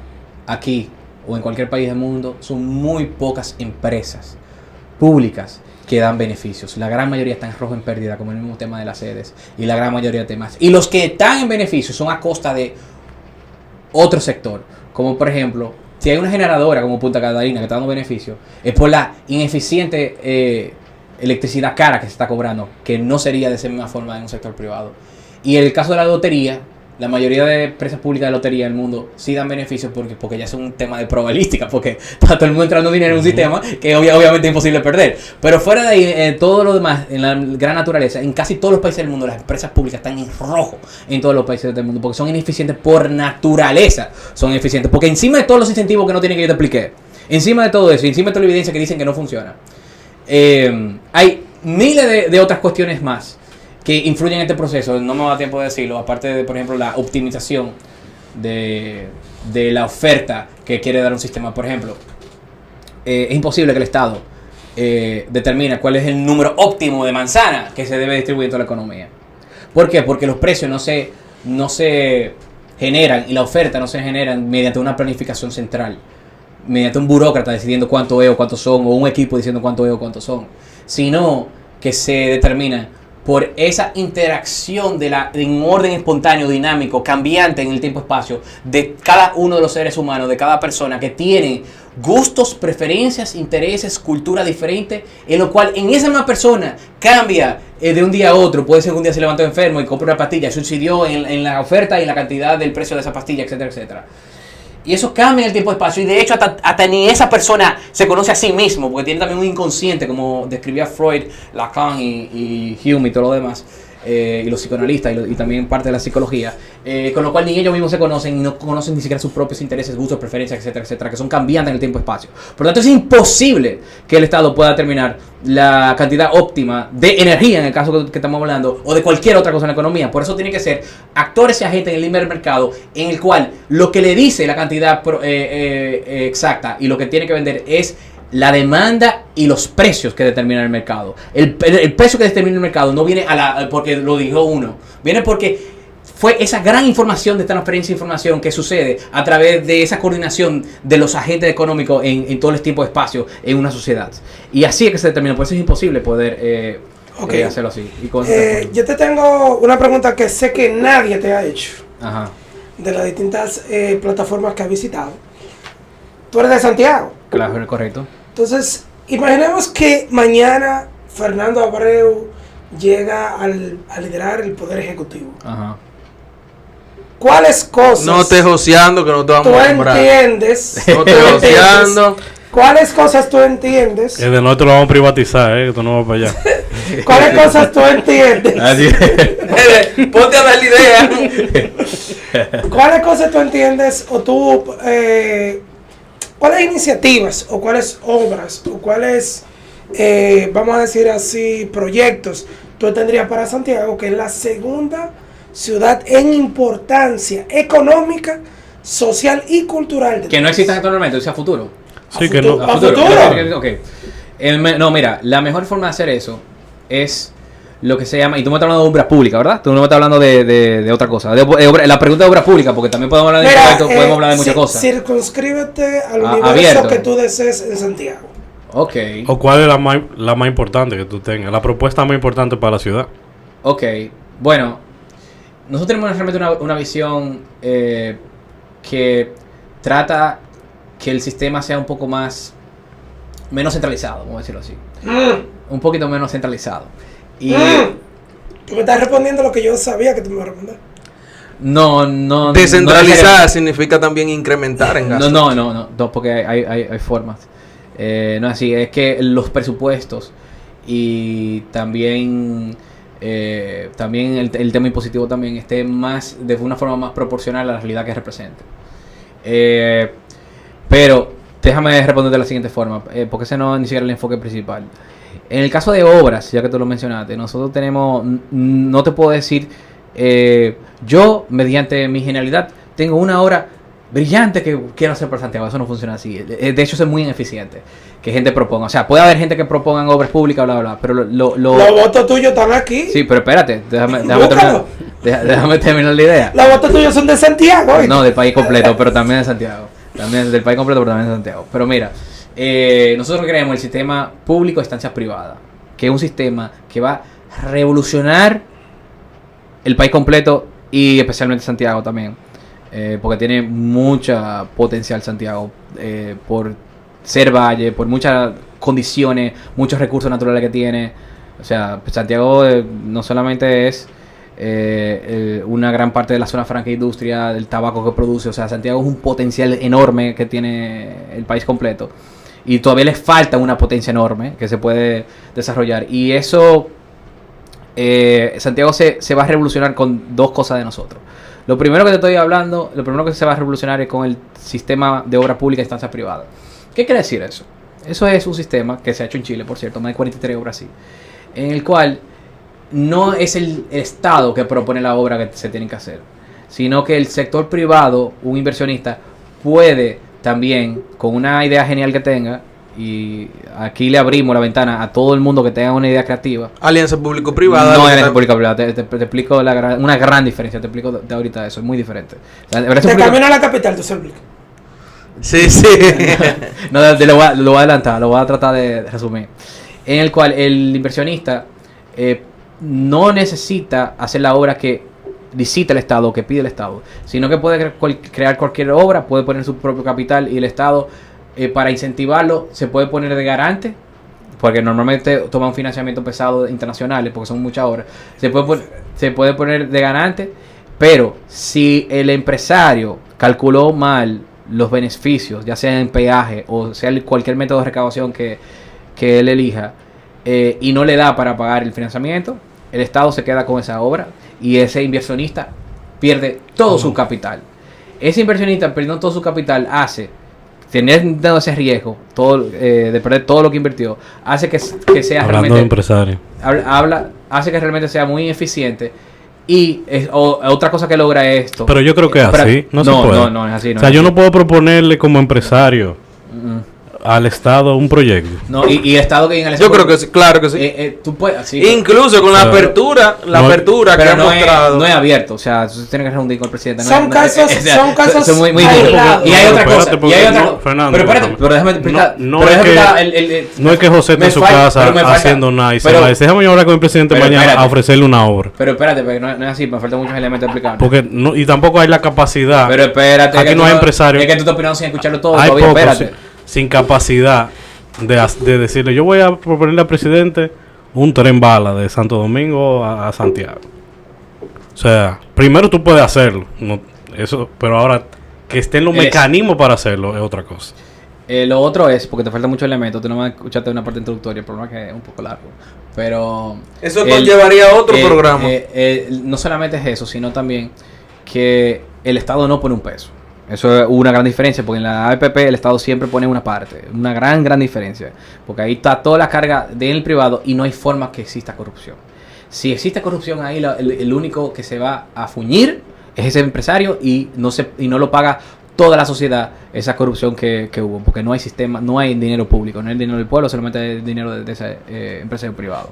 aquí o en cualquier país del mundo, son muy pocas empresas públicas que dan beneficios. La gran mayoría están en rojo en pérdida, como el mismo tema de las sedes, y la gran mayoría de temas. Y los que están en beneficios son a costa de otro sector, como por ejemplo, si hay una generadora como Punta Catalina que está dando beneficios, es por la ineficiente electricidad cara que se está cobrando, que no sería de esa misma forma en un sector privado. Y en el caso de la lotería, la mayoría de empresas públicas de lotería del mundo sí dan beneficios porque ya es un tema de probabilística, porque está todo el mundo entrando dinero en un sistema que obviamente es imposible perder. Pero fuera de ahí, todo lo demás, en la gran naturaleza, en casi todos los países del mundo, las empresas públicas están en rojo en todos los países del mundo, porque son ineficientes por naturaleza. Son ineficientes, porque encima de todos los incentivos que no tienen que yo te expliqué, encima de todo eso, encima de toda la evidencia que dicen que no funciona, hay miles de otras cuestiones más que influyen en este proceso. No me da tiempo de decirlo, aparte de, por ejemplo, la optimización de la oferta que quiere dar un sistema. Por ejemplo, es imposible que el Estado determine cuál es el número óptimo de manzana que se debe distribuir en toda la economía. ¿Por qué? Porque los precios no se generan y la oferta no se genera mediante una planificación central, mediante un burócrata decidiendo cuánto es o cuántos son, o un equipo diciendo cuánto es o cuántos son, sino que se determina por esa interacción en un orden espontáneo, dinámico, cambiante en el tiempo-espacio de cada uno de los seres humanos, de cada persona que tiene gustos, preferencias, intereses, cultura diferente, en lo cual en esa misma persona cambia de un día a otro. Puede ser que un día se levantó enfermo y compró una pastilla, subsidió en la oferta y en la cantidad del precio de esa pastilla, etcétera, etcétera. Y eso cambia en el tiempo-espacio, y de hecho hasta ni esa persona se conoce a sí mismo, porque tiene también un inconsciente, como describía Freud, Lacan y Hume y todo lo demás, y los psicoanalistas y también parte de la psicología, con lo cual ni ellos mismos se conocen y no conocen ni siquiera sus propios intereses, gustos, preferencias, etcétera, etcétera, que son cambiantes en el tiempo-espacio. Por lo tanto, es imposible que el Estado pueda determinar la cantidad óptima de energía, en el caso que estamos hablando, o de cualquier otra cosa en la economía. Por eso tiene que ser actores y agentes en el libre mercado, en el cual lo que le dice la cantidad exacta y lo que tiene que vender es la demanda y los precios que determinan el mercado. El precio que determina el mercado no viene porque lo dijo uno, viene porque fue esa gran información de transferencia de información que sucede a través de esa coordinación de los agentes económicos en todo el tiempo y espacio en una sociedad. Y así es que se determina. Por eso es imposible poder hacerlo así. Yo te tengo una pregunta que sé que nadie te ha hecho. Ajá. De las distintas plataformas que has visitado. Tú eres de Santiago. Claro, correcto. Entonces, imaginemos que mañana Fernando Abreu llega a liderar el Poder Ejecutivo. Ajá. ¿Cuáles cosas No estés joseando que no te vamos tú a nombrar. entiendes? No estés joseando. ¿Cuáles cosas tú entiendes? El de nosotros lo vamos a privatizar, que tú no vas para allá. ¿Cuáles cosas tú entiendes? Así es. Ponte a dar la idea. ¿Cuáles cosas tú entiendes o tú, cuáles iniciativas o cuáles obras o cuáles, vamos a decir así, proyectos tú tendrías para Santiago, que es la segunda ciudad en importancia económica, social y cultural? Que no exista actualmente, o sea, futuro. Sí, que no. ¿A futuro? Ok. No, mira, la mejor forma de hacer eso es lo que se llama, y tú me estás hablando de obra pública, ¿verdad? Tú no me estás hablando de otra cosa. La pregunta de obra pública, porque también podemos hablar de impuestos, podemos hablar de muchas cosas. Circunscríbete al universo abierto. que tú desees en Santiago. Ok. ¿O cuál es la más importante que tú tengas? La propuesta más importante para la ciudad. Ok. Bueno, nosotros tenemos realmente una visión que trata que el sistema sea un poco menos centralizado, vamos a decirlo así. Un poquito menos centralizado. Y Tú me estás respondiendo lo que yo sabía que tú me ibas a responder. no. Descentralizar significa también incrementar en gasto. No, porque hay formas. No es así, es que los presupuestos y también también el tema impositivo también esté más de una forma más proporcional a la realidad que represente. Pero déjame responder de la siguiente forma, porque ese no es ni siquiera el enfoque principal. En el caso de obras, ya que tú lo mencionaste, nosotros tenemos, no te puedo decir, yo mediante mi genialidad tengo una obra brillante que quiero hacer para Santiago. Eso no funciona así. De hecho, eso es muy ineficiente que gente proponga. O sea, puede haber gente que propongan obras públicas, bla, bla, bla, pero los votos tuyos están aquí. Sí, pero espérate, déjame terminar la idea. Los votos tuyos son de Santiago. ¿oíste? No, del país completo, pero también de Santiago. También del país completo, pero también de Santiago. Pero mira, nosotros creemos el sistema público de estancias privadas, que es un sistema que va a revolucionar el país completo y especialmente Santiago también. Porque tiene mucha potencial Santiago, por ser valle, por muchas condiciones, muchos recursos naturales que tiene. O sea, Santiago no solamente es una gran parte de la zona franca industria, del tabaco que produce. O sea, Santiago es un potencial enorme que tiene el país completo. Y todavía le falta una potencia enorme que se puede desarrollar. Y eso, Santiago se va a revolucionar con dos cosas de nosotros. Lo primero que te estoy hablando, lo primero que se va a revolucionar es con el sistema de obra pública e instancias privadas. ¿Qué quiere decir eso? Eso es un sistema que se ha hecho en Chile, por cierto, más de 43 obras así, en el cual no es el Estado que propone la obra que se tiene que hacer, sino que el sector privado, un inversionista, puede también, con una idea genial que tenga, y aquí le abrimos la ventana a todo el mundo que tenga una idea creativa. Alianza público-privada. No alianza público-privada, te explico una gran diferencia, te explico de ahorita eso, es muy diferente. De camino a la capital, tú se explica. Sí. No, lo voy a adelantar, lo voy a tratar de resumir. En el cual el inversionista no necesita hacer la obra que licita el Estado, que pide el Estado, sino que puede crear cualquier obra, puede poner su propio capital y el Estado, para incentivarlo, se puede poner de garante, porque normalmente toma un financiamiento pesado internacionales, porque son muchas obras, se puede poner de garante, pero si el empresario calculó mal los beneficios, ya sea en peaje o sea cualquier método de recaudación que él elija, y no le da para pagar el financiamiento, el Estado se queda con esa obra y ese inversionista pierde todo su capital. Ese inversionista perdiendo todo su capital hace teniendo ese riesgo de perder todo lo que invirtió, hace que sea hablando realmente de empresario, hace que realmente sea muy eficiente. Y otra cosa que logra esto, pero yo creo que es así, no se puede. No es así. O sea, yo no puedo proponerle como empresario al Estado un proyecto. No, y el Estado que viene al Yo creo que sí, claro que sí. tú puedes, sí, incluso con la apertura que ha mostrado. no es abierto, o sea, tú tienes que reunir con el presidente. Son casos muy aislados. Y hay otra cosa. Fernando, pero espérate, pero déjame explicar. No es que José está en su casa haciendo nada y se va a decir, déjame hablar con el presidente mañana a ofrecerle una obra. Pero espérate, porque no es así, me faltan muchos elementos de explicar. Porque no, y tampoco hay la capacidad. Pero espérate, aquí no hay empresarios. Es que tú estás opinando sin escucharlo todo. Hay todavía, pocos espérate. sin capacidad de decirle, yo voy a proponerle al presidente un tren bala de Santo Domingo a Santiago. O sea, primero tú puedes hacerlo, pero ahora que estén los mecanismos para hacerlo es otra cosa. Lo otro es, porque te falta mucho elemento, tú no me escuchaste una parte introductoria, el problema es que es un poco largo. Pero eso conllevaría a otro programa. No solamente es eso, sino también que el Estado no pone un peso. Eso es una gran diferencia, porque en la APP el Estado siempre pone una parte, una gran diferencia, porque ahí está toda la carga del privado y no hay forma que exista corrupción. Si existe corrupción ahí, el único que se va a fuñir es ese empresario y no lo paga toda la sociedad esa corrupción que hubo, porque no hay sistema, no hay dinero público, no hay dinero del pueblo, solamente hay dinero de ese empresario privado.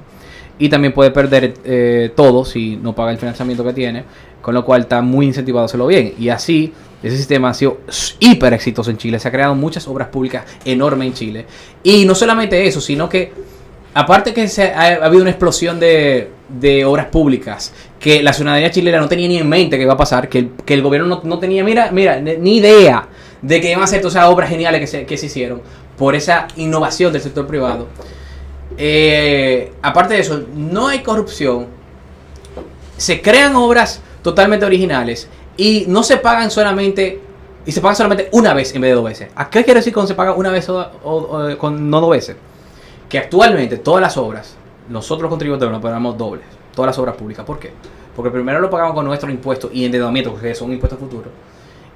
Y también puede perder todo si no paga el financiamiento que tiene, con lo cual está muy incentivado a hacerlo bien. Y así, ese sistema ha sido hiper exitoso en Chile. Se han creado muchas obras públicas enormes en Chile. Y no solamente eso, sino que, aparte que ha habido una explosión de obras públicas que la ciudadanía chilena no tenía ni en mente que iba a pasar, que el gobierno no tenía, ni idea de que iban a hacer todas esas obras geniales que se hicieron por esa innovación del sector privado. Aparte de eso, no hay corrupción, se crean obras totalmente originales y no se pagan solamente, y se pagan solamente una vez en vez de 2 veces. ¿A qué quiere decir cuando se paga una vez o no 2 veces? Que actualmente todas las obras, nosotros los contribuyentes las pagamos dobles, todas las obras públicas. ¿Por qué? Porque primero lo pagamos con nuestros impuestos y endeudamiento, porque son impuestos futuros.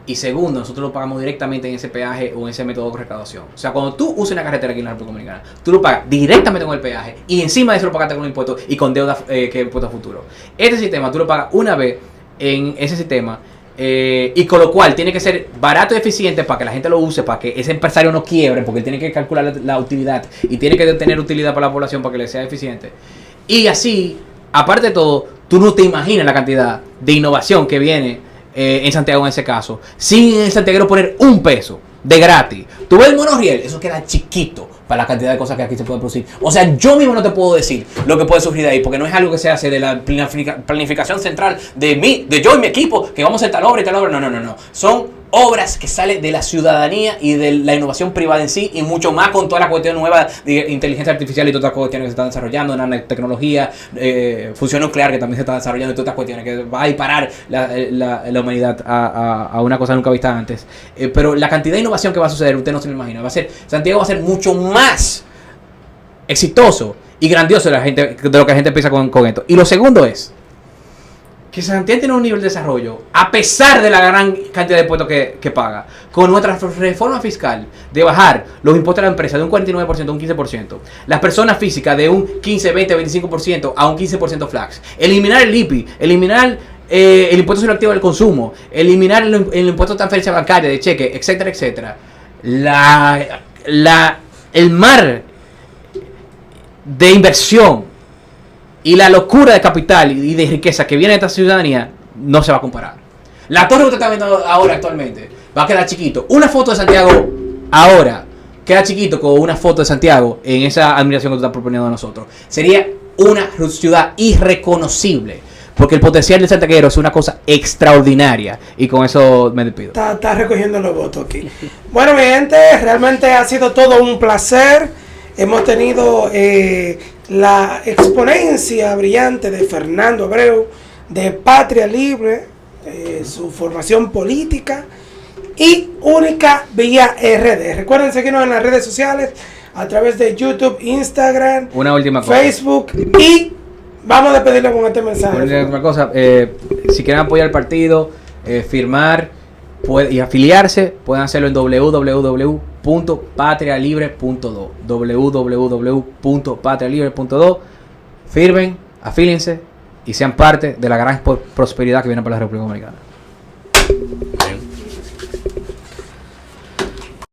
Y segundo, nosotros lo pagamos directamente en ese peaje o en ese método de recaudación. O sea, cuando tú usas una carretera aquí en la República Dominicana, tú lo pagas directamente con el peaje y encima de eso lo pagaste con los impuestos y con deuda que impuestos futuros. Este sistema tú lo pagas una vez en ese sistema y con lo cual tiene que ser barato y eficiente para que la gente lo use, para que ese empresario no quiebre, porque él tiene que calcular la utilidad y tiene que tener utilidad para la población para que le sea eficiente. Y así, aparte de todo, tú no te imaginas la cantidad de innovación que viene en Santiago en ese caso, sin el santiaguero poner un peso de gratis. Tú ves el monorriel, eso queda chiquito para la cantidad de cosas que aquí se pueden producir. O sea, yo mismo no te puedo decir lo que puede surgir de ahí, porque no es algo que se hace de la planificación central de yo y mi equipo, que vamos a hacer tal obra y tal obra. No. Son obras que salen de la ciudadanía y de la innovación privada en sí, y mucho más con toda la cuestión nueva de inteligencia artificial y todas las cuestiones que se están desarrollando, nanotecnología, fusión nuclear que también se está desarrollando, y todas estas cuestiones que va a disparar la humanidad a una cosa nunca vista antes. Pero la cantidad de innovación que va a suceder, usted no se lo imagina. Santiago va a ser mucho más exitoso y grandioso de lo que la gente piensa con esto. Y lo segundo es que Santiago tiene un nivel de desarrollo, a pesar de la gran cantidad de impuestos que paga, con nuestra reforma fiscal de bajar los impuestos a la empresa de un 49% a un 15%, las personas físicas de un 15, 20, 25% a un 15% flax, eliminar el IPI, eliminar el impuesto sobre el activo del consumo, eliminar el impuesto de transferencia bancaria, de cheque, etcétera, etcétera. El mar de inversión y la locura de capital y de riqueza que viene de esta ciudadanía no se va a comparar. La torre que usted está viendo ahora actualmente va a quedar chiquito. Una foto de Santiago ahora queda chiquito con una foto de Santiago en esa admiración que tú estás proponiendo a nosotros. Sería una ciudad irreconocible, porque el potencial del santiaguero es una cosa extraordinaria. Y con eso me despido. Está recogiendo los votos aquí. Bueno, mi gente, realmente ha sido todo un placer. Hemos tenido la exponencia brillante de Fernando Abreu, de Patria Libre, su formación política y única vía RD. Recuerden seguirnos en las redes sociales a través de YouTube, Instagram, Una última cosa. Facebook, y vamos a despedirlo con este mensaje. Una última cosa, si quieren apoyar el partido, firmar y afiliarse, pueden hacerlo en www.patrialibre.do, www.patrialibre.do. Firmen, afíliense y sean parte de la gran prosperidad que viene para la República Dominicana.